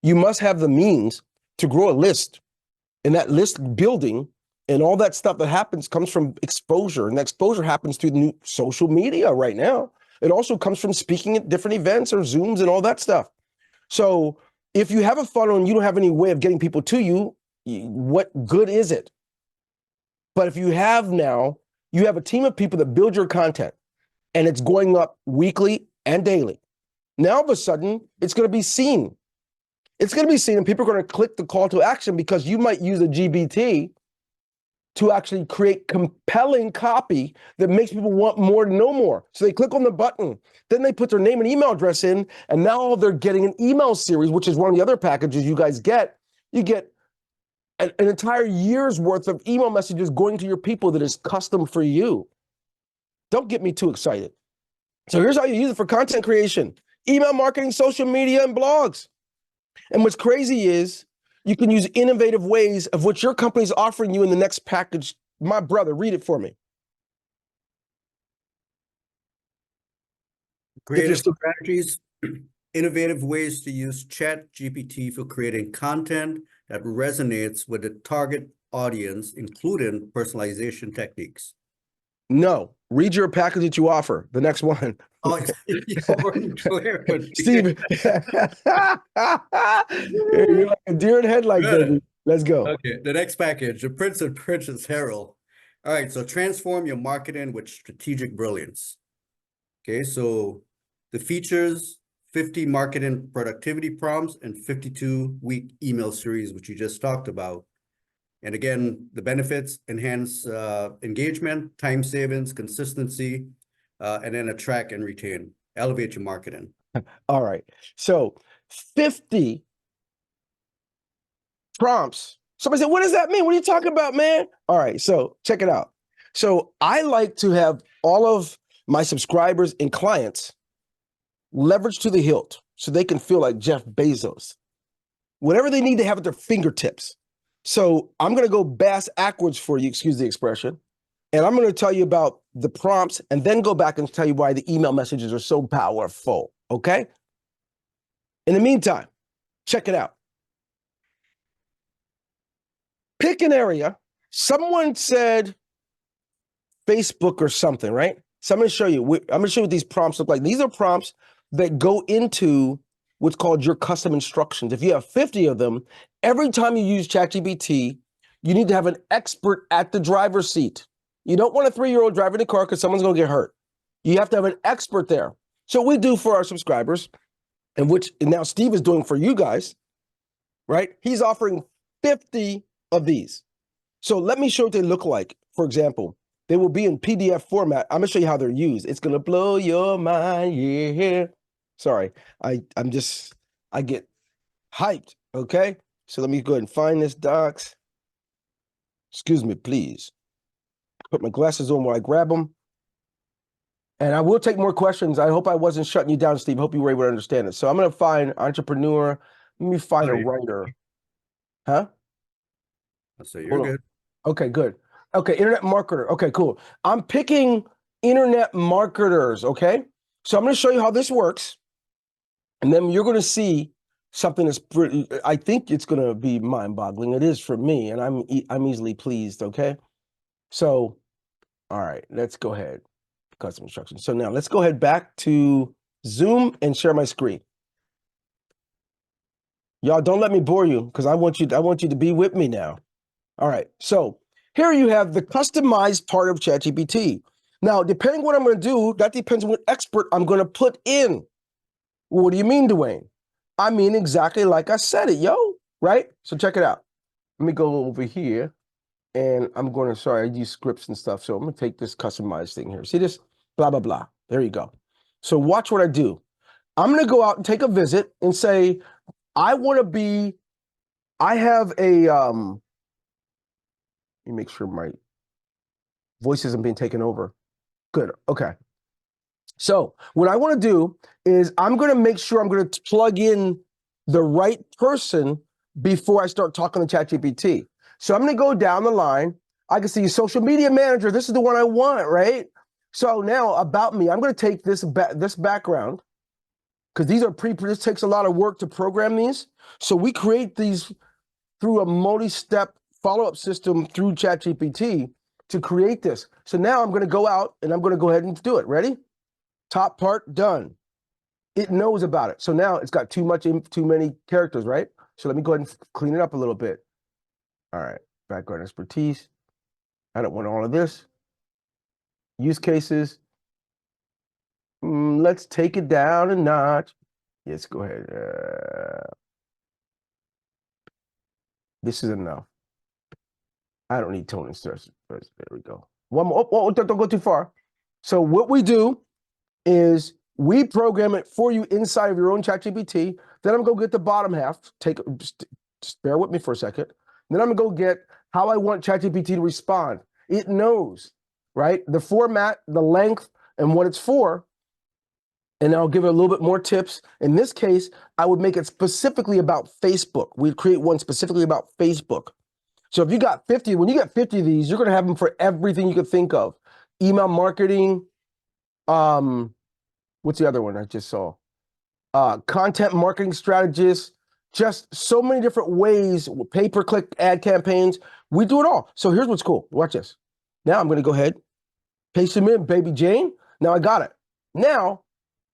You must have the means to grow a list. And that list building and all that stuff that happens comes from exposure. And that exposure happens through the new social media right now. It also comes from speaking at different events or Zooms and all that stuff. So if you have a funnel and you don't have any way of getting people to you, what good is it? But if you have a team of people that build your content and it's going up weekly and daily. Now, all of a sudden, it's going to be seen. It's going to be seen and people are going to click the call to action because you might use a GBT to actually create compelling copy that makes people want more to know more. So they click on the button, then they put their name and email address in, and now they're getting an email series, which is one of the other packages you guys get. You get an entire year's worth of email messages going to your people that is custom for you. Don't get me too excited. So here's how you use it for content creation: email marketing, social media, and blogs. And what's crazy is you can use innovative ways of what your company's offering you in the next package. My brother, read it for me. Creative strategies, innovative ways to use ChatGPT for creating content that resonates with the target audience, including personalization techniques. No, read your package that you offer. The next one. Oh, you weren't clear. Steve, you're like a deer in headlights, baby. Let's go. Okay, the next package, the Prince and Princess Herald. All right, so transform your marketing with strategic brilliance. Okay, so The features, 50 marketing productivity prompts and 52-week email series, which you just talked about. And again, the benefits, enhance engagement, time savings, consistency, and then attract and retain, elevate your marketing. All right. So 50 prompts. Somebody said, what does that mean? What are you talking about, man? All right. So check it out. So I like to have all of my subscribers and clients leverage to the hilt so they can feel like Jeff Bezos. Whatever they need to have at their fingertips. So I'm going to go bass backwards for you, excuse the expression. And I'm going to tell you about the prompts and then go back and tell you why the email messages are so powerful. Okay? In the meantime, check it out. Pick an area. Someone said Facebook or something, right? So I'm going to show you. I'm going to show you what these prompts look like. These are prompts that go into what's called your custom instructions. If you have 50 of them, every time you use ChatGPT, you need to have an expert at the driver's seat. You don't want a 3-year-old driving the car because someone's going to get hurt. You have to have an expert there. So we do for our subscribers, and which now Steve is doing for you guys, right? He's offering 50 of these. So let me show what they look like. For example, they will be in PDF format. I'm gonna show you how they're used. It's gonna blow your mind, yeah. Sorry, I get hyped, okay? So let me go ahead and find this docs. Excuse me, please. Put my glasses on while I grab them. And I will take more questions. I hope I wasn't shutting you down, Steve. I hope you were able to understand it. So I'm gonna find entrepreneur. Let me find a writer. Huh? So you're Hold on. good. Okay, good. Okay, internet marketer. Okay, cool. I'm picking internet marketers, okay? So I'm going to show you how this works. And then you're going to see something that's pretty, I think it's going to be mind-boggling. It is for me, and I'm easily pleased, okay? So, all right, let's go ahead. Custom instructions. So now let's go ahead back to Zoom and share my screen. Y'all don't let me bore you because I want you to be with me now. All right, so here you have the customized part of ChatGPT. Now, depending what I'm going to do, that depends on what expert I'm going to put in. What do you mean, Dwayne? I mean exactly like I said it, yo, right? So check it out. Let me go over here, and I'm going to, sorry, I use scripts and stuff, so I'm going to take this customized thing here. See this? Blah, blah, blah. There you go. So watch what I do. I'm going to go out and take a visit and say, I have a, let me make sure my voice isn't being taken over. Good. Okay. So what I want to do is I'm going to make sure I'm going to plug in the right person before I start talking to ChatGPT. So I'm going to go down the line. I can see social media manager. This is the one I want, right? So now about me, I'm going to take this background because these are this takes a lot of work to program these. So we create these through a multi-step follow-up system through ChatGPT to create this. So now I'm going to go out and I'm going to go ahead and do it. Ready? Top part done. It knows about it. So now it's got too many characters, right? So let me go ahead and clean it up a little bit. All right. Background expertise. I don't want all of this. Use cases. Let's take it down a notch. Yes, go ahead. This is enough. I don't need tone and stress. There we go. One more. Oh, don't go too far. So what we do is we program it for you inside of your own ChatGPT. Then I'm going to go get the bottom half. Just bear with me for a second. Then I'm going to go get how I want ChatGPT to respond. It knows, right? The format, the length, and what it's for. And I'll give it a little bit more tips. In this case, I would make it specifically about Facebook. We'd create one specifically about Facebook. So if you got 50, when you get 50 of these, you're going to have them for everything you could think of. Email marketing. What's the other one I just saw? Content marketing strategists. Just so many different ways, pay-per-click ad campaigns. We do it all. So here's what's cool. Watch this. Now I'm going to go ahead, paste them in, baby Jane. Now I got it. Now,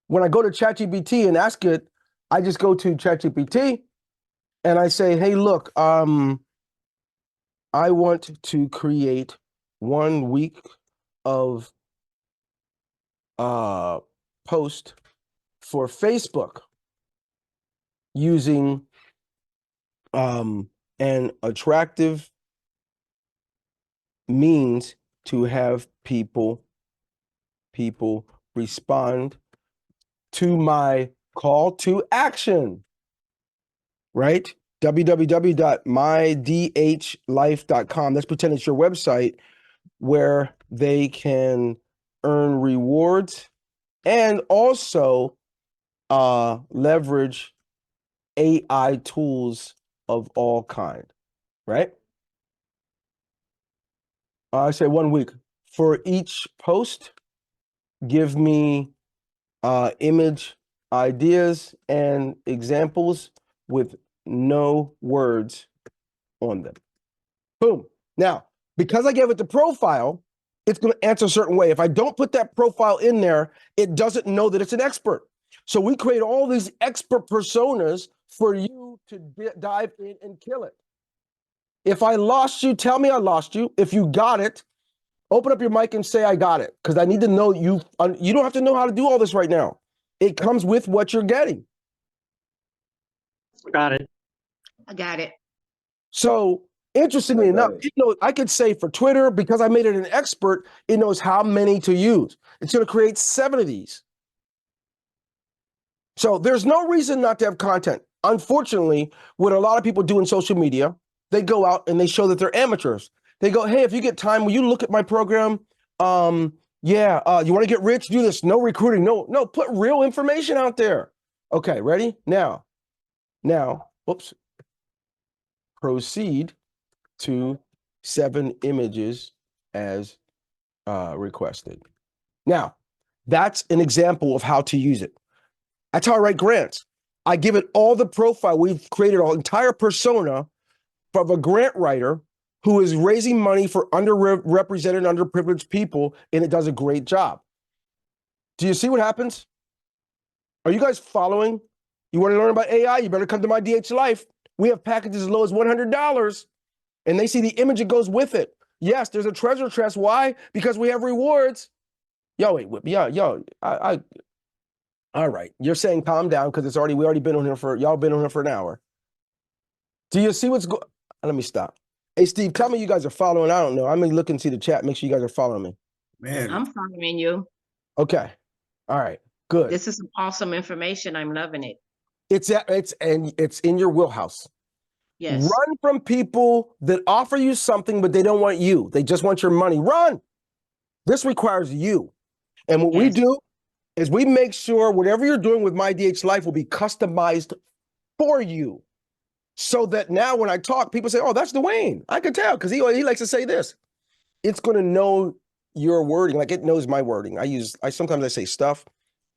when I go to ChatGPT and ask it, I just go to ChatGPT and I say, hey, look, I want to create 1 week of post for Facebook using an attractive means to have people respond to my call to action, right? www.mydhlife.com. Let's pretend it's your website where they can earn rewards and also leverage AI tools of all kind, right? I say 1 week. For each post, give me image ideas and examples with no words on them. Boom. Now, because I gave it the profile, it's going to answer a certain way. If I don't put that profile in there, it doesn't know that it's an expert. So we create all these expert personas for you to dive in and kill it. If I lost you, tell me I lost you. If you got it, open up your mic and say I got it, because I need to know you. You don't have to know how to do all this right now. It comes with what you're getting. Got it. I got it. So interestingly enough, I could say for Twitter, because I made it an expert, it knows how many to use. It's going to create 7 of these. So there's no reason not to have content. Unfortunately, what a lot of people do in social media, they go out and they show that they're amateurs. They go, hey, if you get time, will you look at my program? You want to get rich? Do this. No recruiting. No, put real information out there. Okay, ready? Now, oops. Proceed to 7 images as requested. Now, that's an example of how to use it. That's how I write grants. I give it all the profile. We've created an entire persona of a grant writer who is raising money for underrepresented, underprivileged people, and it does a great job. Do you see what happens? Are you guys following? You want to learn about AI? You better come to MyDHLife. We have packages as low as $100, and they see the image that goes with it. Yes, there's a treasure chest. Why? Because we have rewards. All right. You're saying calm down because we already been on here for, y'all been on here for an hour. Do you see what's going? Let me stop. Hey, Steve, tell me you guys are following. I don't know. I'm going to look and see the chat. Make sure you guys are following me. Man, I'm following you. Okay. All right. Good. This is some awesome information. I'm loving it. It's in your wheelhouse. Yes. Run from people that offer you something, but they don't want you. They just want your money. Run. This requires you. And what we Yes. do is we make sure whatever you're doing with MyDHLife will be customized for you. So that now when I talk, people say, oh, that's Dwayne. I can tell because he likes to say this. It's going to know your wording. Like it knows my wording. Sometimes I say stuff.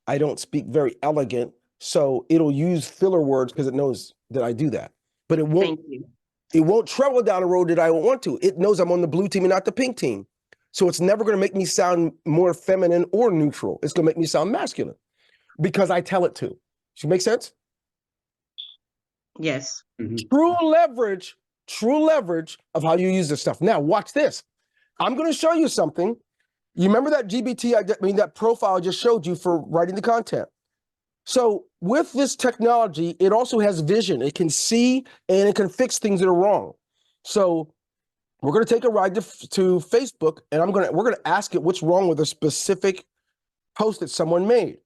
I don't speak very elegant. So it'll use filler words because it knows that I do that. But it won't. Thank you. It won't travel down a road that I don't want to. It knows I'm on the blue team and not the pink team. So it's never going to make me sound more feminine or neutral. It's going to make me sound masculine because I tell it to. Does it make sense? Yes. True leverage of how you use this stuff. Now, watch this. I'm going to show you something. You remember that that profile I just showed you for writing the content. So with this technology, it also has vision. It can see and it can fix things that are wrong. So we're going to take a ride to Facebook, and we're going to ask it what's wrong with a specific post that someone made.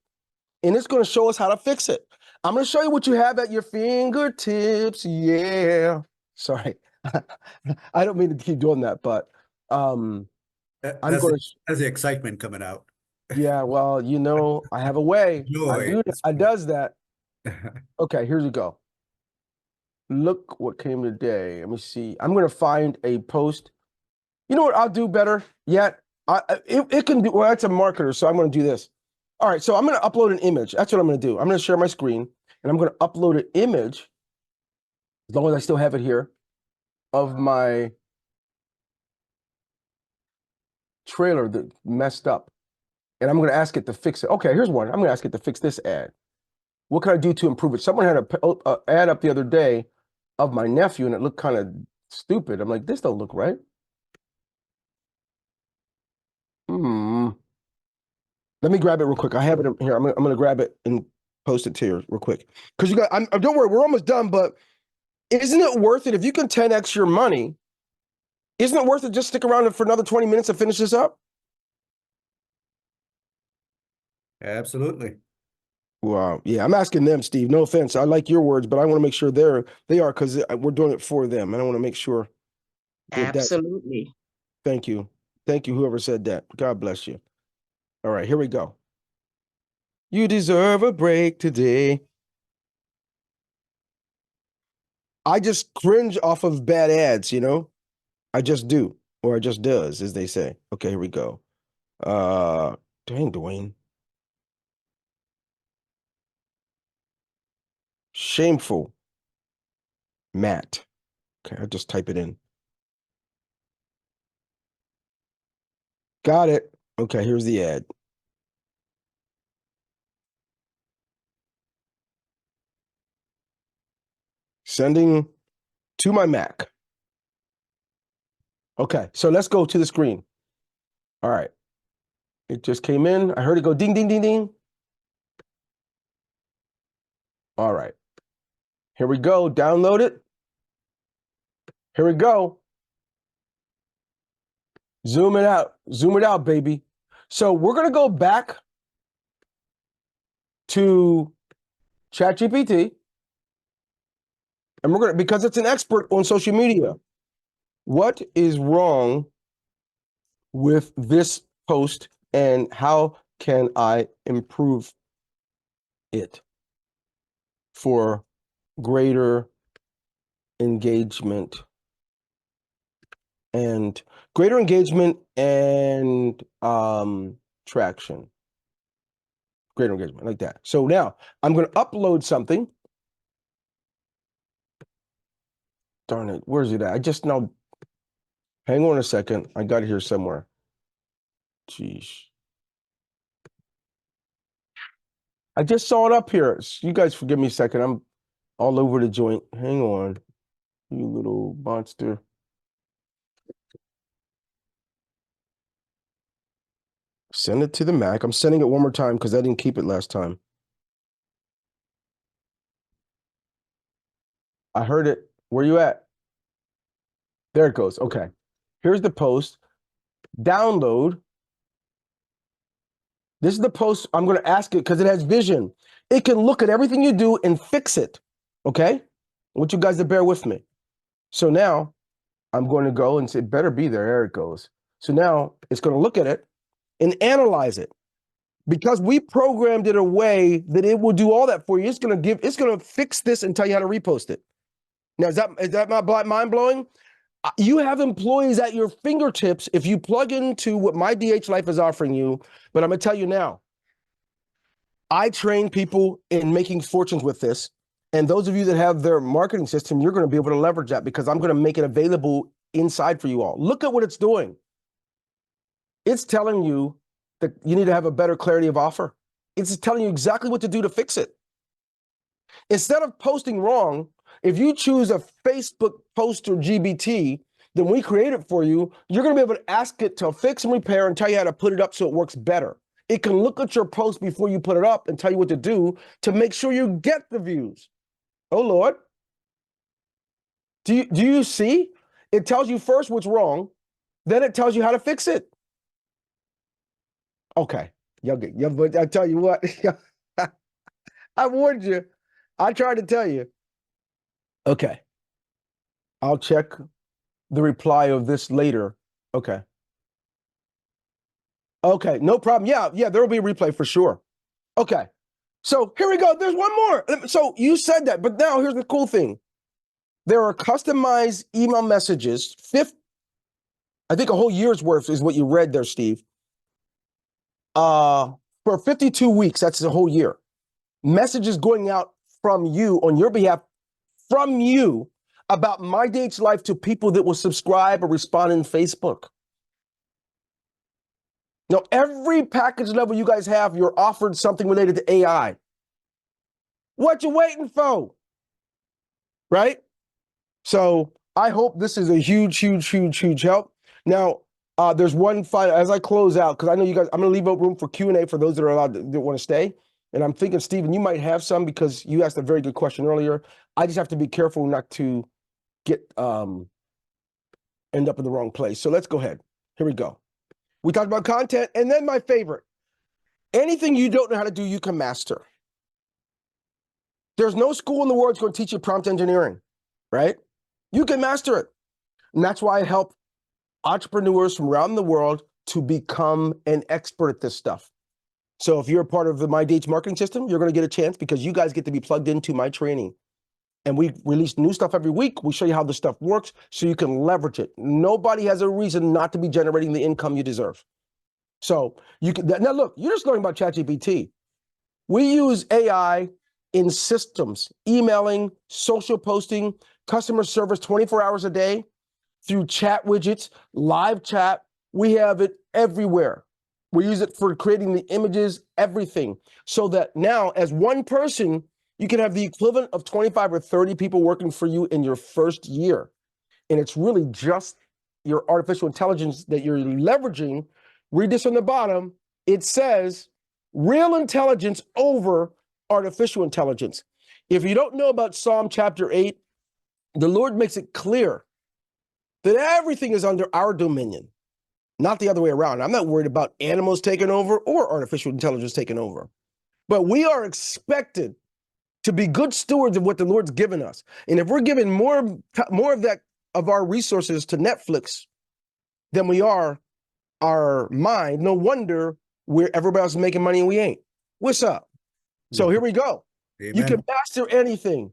And it's going to show us how to fix it. I'm going to show you what you have at your fingertips. Yeah. Sorry. I don't mean to keep doing that, but that's the excitement coming out. Yeah, well, I have a way. Joy. I does that. Okay, here we go. Look what came today. Let me see. I'm going to find a post. You know what I'll do better yet? It can do, well, it's a marketer, so I'm going to do this. All right, so I'm going to upload an image. That's what I'm going to do. I'm going to share my screen, and I'm going to upload an image, as long as I still have it here, of my trailer that messed up. And I'm going to ask it to fix it. Okay, here's one. I'm going to ask it to fix this ad. What can I do to improve it? Someone had an ad up the other day of my nephew, and it looked kind of stupid. I'm like, this don't look right. Let me grab it real quick. I have it here. I'm going to grab it and post it to you real quick. Because you got, don't worry, we're almost done, but isn't it worth it if you can 10x your money? Isn't it worth it just stick around for another 20 minutes to finish this up? Absolutely. Wow. Yeah, I'm asking them, Steve. No offense. I like your words, but I want to make sure they are because we're doing it for them. And I want to make sure that Absolutely. thank you. Thank you, whoever said that. God bless you. All right, here we go. You deserve a break today. I just cringe off of bad ads, you know? I just do, or I just does, as they say. Okay, here we go. Dang, Dwayne. Shameful. Matt. Okay, I'll just type it in. Got it. Okay, here's the ad. Sending to my Mac. Okay, so let's go to the screen. All right. It just came in. I heard it go ding, ding, ding, ding. All right. Here we go. Download it. Here we go. Zoom it out. Zoom it out, baby. So we're going to go back to ChatGPT. And we're going to, because it's an expert on social media. What is wrong with this post and how can I improve it for greater engagement and traction? Greater engagement, like that. So now I'm going to upload something. Darn it, where's it at? I just now, hang on a second. I got it here somewhere. Jeez. I just saw it up here. You guys forgive me a second. I'm all over the joint. Hang on, you little monster. Send it to the Mac. I'm sending it one more time because I didn't keep it last time. I heard it. Where you at? There it goes. Okay. Here's the post. Download. This is the post. I'm going to ask it because it has vision. It can look at everything you do and fix it. Okay? I want you guys to bear with me. So now I'm going to go and say, better be there. There it goes. So now it's going to look at it and analyze it. Because we programmed it a way that it will do all that for you. It's going to fix this and tell you how to repost it. Now, is that not mind-blowing? You have employees at your fingertips if you plug into what MyDHLife is offering you. But I'm going to tell you now, I train people in making fortunes with this. And those of you that have their marketing system, you're going to be able to leverage that because I'm going to make it available inside for you all. Look at what it's doing. It's telling you that you need to have a better clarity of offer. It's telling you exactly what to do to fix it. Instead of posting wrong, if you choose a Facebook post or GBT, then we create it for you. You're going to be able to ask it to fix and repair and tell you how to put it up so it works better. It can look at your post before you put it up and tell you what to do to make sure you get the views. Oh, Lord. Do you see? It tells you first what's wrong, then it tells you how to fix it. Okay. But I tell you what, I warned you. I tried to tell you. Okay. I'll check the reply of this later. Okay. Okay, no problem. Yeah, there will be a replay for sure. Okay. So here we go. There's one more. So you said that, but now here's the cool thing. There are customized email messages. I think a whole year's worth is what you read there, Steve. For 52 weeks, that's a whole year. Messages going out from you on your behalf, from you about MyDHLife to people that will subscribe or respond in Facebook. Now, every package level you guys have, you're offered something related to AI. What you waiting for? Right? So I hope this is a huge, huge, huge, huge help. Now, there's one final, as I close out, because I know you guys, I'm going to leave room for Q&A for those that are allowed that want to stay. And I'm thinking, Stephen, you might have some because you asked a very good question earlier. I just have to be careful not to get end up in the wrong place. So let's go ahead. Here we go. We talked about content, and then my favorite. Anything you don't know how to do, you can master. There's no school in the world that's going to teach you prompt engineering, right? You can master it. And that's why I help entrepreneurs from around the world to become an expert at this stuff. So if you're a part of the MyDH marketing system, you're going to get a chance because you guys get to be plugged into my training. And we release new stuff every week. We show you how the stuff works so you can leverage it. Nobody has a reason not to be generating the income you deserve. So you can, now look, you're just learning about ChatGPT. We use AI in systems, emailing, social posting, customer service 24 hours a day, through chat widgets, live chat. We have it everywhere. We use it for creating the images, everything. So that now as one person, you can have the equivalent of 25 or 30 people working for you in your first year. And it's really just your artificial intelligence that you're leveraging. Read this on the bottom. It says real intelligence over artificial intelligence. If you don't know about Psalm chapter 8, the Lord makes it clear that everything is under our dominion, not the other way around. I'm not worried about animals taking over or artificial intelligence taking over. But we are expected to be good stewards of what the Lord's given us. And if we're giving more of that of our resources to Netflix than we are our mind, no wonder everybody else is making money and we ain't. What's up? So here we go. Amen. You can master anything.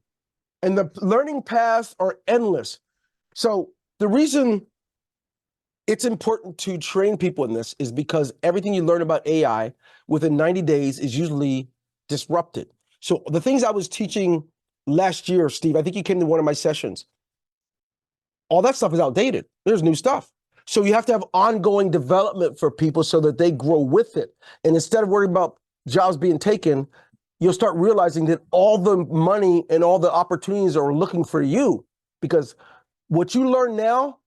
And the learning paths are endless. So the reason it's important to train people in this is because everything you learn about AI within 90 days is usually disrupted. So the things I was teaching last year, Steve, I think you came to one of my sessions. All that stuff is outdated. There's new stuff. So you have to have ongoing development for people so that they grow with it. And instead of worrying about jobs being taken, you'll start realizing that all the money and all the opportunities are looking for you, because what you learn now,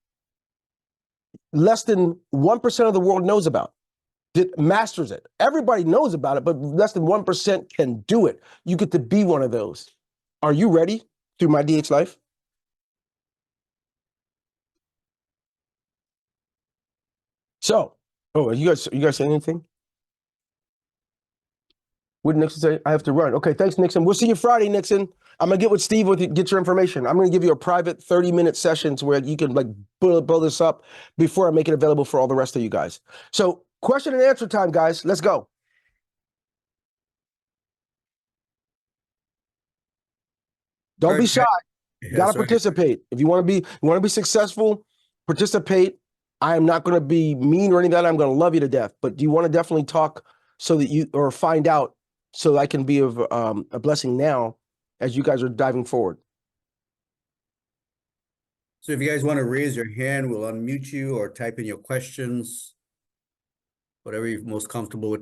less than 1% of the world knows about. That masters it. Everybody knows about it, but less than 1% can do it. You get to be one of those. Are you ready through MyDHLife? So, you guys say anything? What did Nixon say? I have to run. Okay, thanks, Nixon. We'll see you Friday, Nixon. I'm gonna get with Steve get your information. I'm gonna give you a private 30-minute sessions where you can like build this up before I make it available for all the rest of you guys. So question and answer time, guys. Let's go. Don't be shy. You gotta participate. If you want to be successful, participate. I am not gonna be mean or anything like that. I'm gonna love you to death. But do you want to definitely talk so that you or find out so that I can be of a blessing now as you guys are diving forward? So if you guys want to raise your hand, we'll unmute you or type in your questions, whatever you're most comfortable with.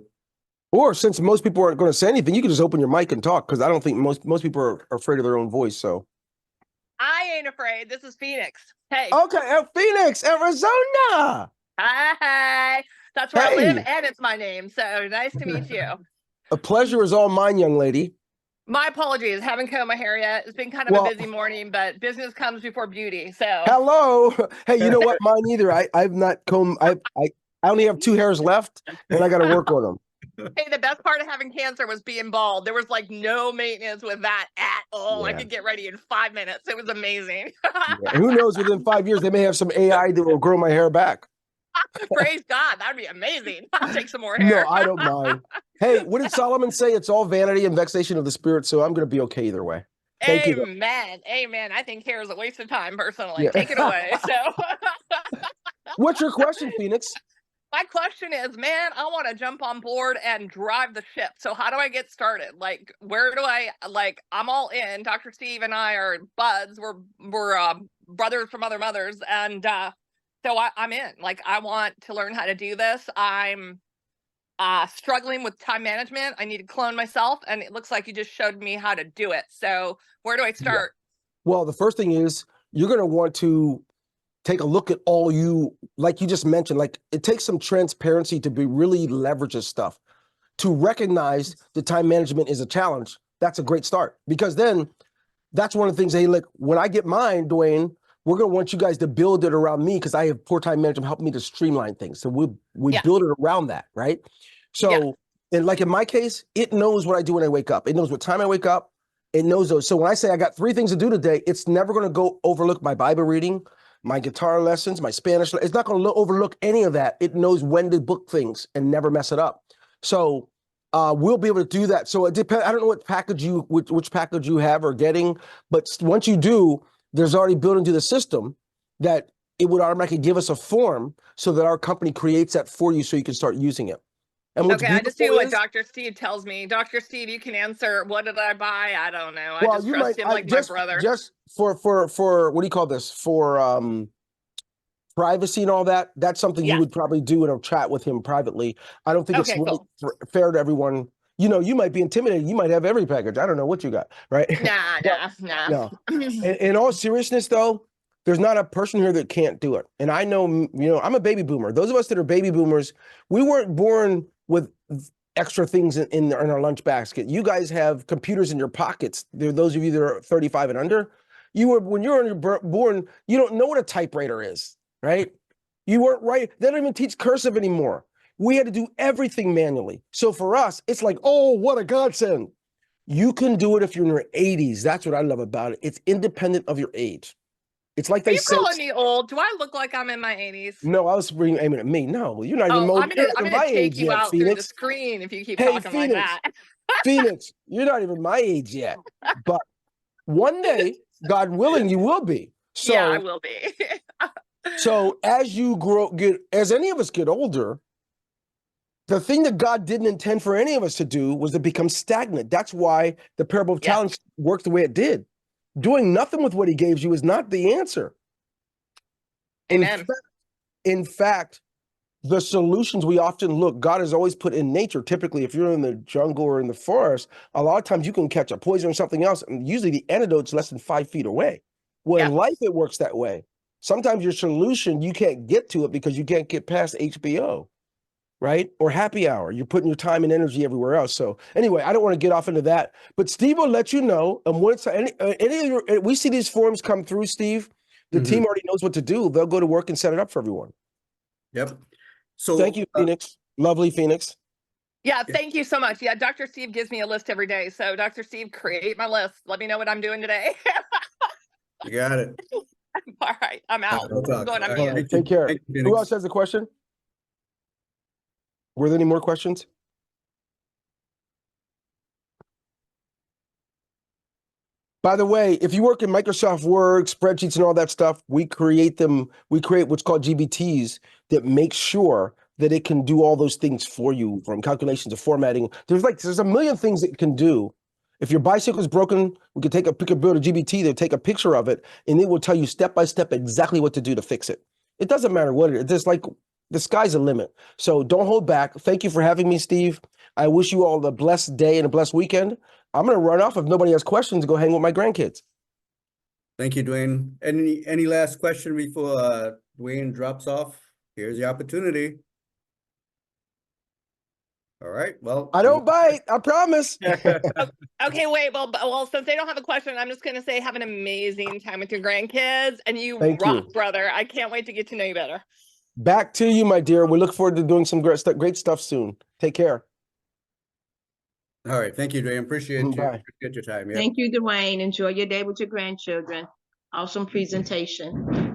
Or since most people aren't going to say anything, you can just open your mic and talk, because I don't think most people are afraid of their own voice. So I ain't afraid. This is Phoenix. Hey. Okay, Phoenix, Arizona. Hi. That's where I Hey. live, and it's my name. So nice to meet you. A pleasure is all mine, young lady. My apologies. Haven't combed my hair yet. It's been kind of a busy morning, but business comes before beauty. So Hello. Hey, you know what? Mine either. I've not combed. I only have 2 hairs left, and I got to work on them. hey, the best part of having cancer was being bald. There was like no maintenance with that at all. Yeah. I could get ready in 5 minutes. It was amazing. Yeah. Who knows? Within 5 years, they may have some AI that will grow my hair back. Praise God. That'd be amazing. I'll take some more hair. No, I don't mind. Hey, what did Solomon say? It's all vanity and vexation of the spirit. So I'm going to be okay either way. Thank you. Amen. Amen. I think hair is a waste of time, personally. Yeah. Take it away. So What's your question, Phoenix? my question is, man, I want to jump on board and drive the ship. So how do I get started? Like, where do I, like, I'm all in. Dr. Steve and I are buds. We're brothers from other mothers. And so I'm in. Like, I want to learn how to do this. I'm struggling with time management. I need to clone myself. And it looks like you just showed me how to do it. So where do I start? Yeah. Well, the first thing is you're going to want to take a look at all you, like you just mentioned, like it takes some transparency to be really leverage this stuff. to recognize the time management is a challenge, that's a great start. Because then that's one of the things, hey, look, when I get mine, Dwayne, we're going to want you guys to build it around me because I have poor time management help me to streamline things. So we Yeah. build it around that, right? So, and like in my case, it knows what I do when I wake up. It knows what time I wake up. It knows those. So when I say I got 3 things to do today, it's never going to go overlook my Bible reading, my guitar lessons, my Spanish. It's not going to overlook any of that. It knows when to book things and never mess it up. So we'll be able to do that. So it depends. I don't know what package which package you have or getting, but once you do, there's already built into the system that it would automatically give us a form so that our company creates that for you so you can start using it. And what's Okay, I just do beautiful what is- Dr. Steve tells me. Dr. Steve, you can answer, what did I buy? I don't know. I Well, just you trust might him like just, my brother. just for what do you call this? For privacy and all that. That's something Yeah. you would probably do in a chat with him privately. I don't think it's Okay, really cool. fair to everyone. You know, you might be intimidated. You might have every package. I don't know what you got, right? Nah. No. In all seriousness, though, there's not a person here that can't do it. And I know, you know, I'm a baby boomer. Those of us that are baby boomers, we weren't born with extra things in our lunch basket. You guys have computers in your pockets. There are those of you that are 35 and under. When you were born, you don't know what a typewriter is, right? You weren't right. They don't even teach cursive anymore. We had to do everything manually. So for us, it's like, oh, what a godsend. You can do it if you're in your 80s. That's what I love about it. It's independent of your age. It's like Are they you said. calling me old? Do I look like I'm in my 80s? No, I was aiming at me. No, you're not even Oh, old. You're not I'm even gonna my take age you yet, out through the Phoenix. screen if you keep Hey, talking like Phoenix. that. Phoenix, you're not even my age yet. But one day, God willing, you will be. So, Yeah, I will be. so as you as any of us get older, the thing that God didn't intend for any of us to do was to become stagnant. That's why the parable of Yeah. talents worked the way it did. Doing nothing with what he gave you is not the answer. Amen. In fact, the solutions we often look, God has always put in nature. Typically, if you're in the jungle or in the forest, a lot of times you can catch a poison or something else, and usually the antidote's less than 5 feet away. Well, in Yeah. life, it works that way. Sometimes your solution, you can't get to it because you can't get past HBO, right? Or happy hour. You're putting your time and energy everywhere else. So anyway, I don't want to get off into that, but Steve will let you know. And once any of your, we see these forms come through, Steve, the team already knows what to do. They'll go to work and set it up for everyone. Yep. So Thank you, Phoenix. Lovely Phoenix. Yeah, thank you so much. Yeah, Dr. Steve gives me a list every day. So Dr. Steve, create my list. Let me know what I'm doing today. you got it. All right, I'm out. We'll I'm talk. going on All mute. right, thank Take you. care. Thank you, Who Phoenix. else has a question? Were there any more questions? By the way, if you work in Microsoft Word, spreadsheets, and all that stuff, we create what's called GBTs that make sure that it can do all those things for you, from calculations to formatting. There's a million things it can do. If your bicycle is broken, we can build a GBT, they'll take a picture of it, and it will tell you step by step exactly what to do to fix it. It doesn't matter what it is. It's like the sky's the limit. So don't hold back. Thank you for having me, Steve. I wish you all a blessed day and a blessed weekend. I'm going to run off. If nobody has questions, to go hang with my grandkids. Thank you, Dwayne. Any last question before Dwayne drops off? Here's the opportunity. All right. Well, I don't bite. I promise. Okay, wait. Well, since they don't have a question, I'm just gonna say have an amazing time with your grandkids, and you Thank rock, you. brother. I can't wait to get to know you better. Back to you, my dear. We look forward to doing some great stuff soon. Take care. all right. Thank you, Dwayne. Appreciate you. Bye. Appreciate your time. Yeah. Thank you, Dwayne. Enjoy your day with your grandchildren. Awesome presentation.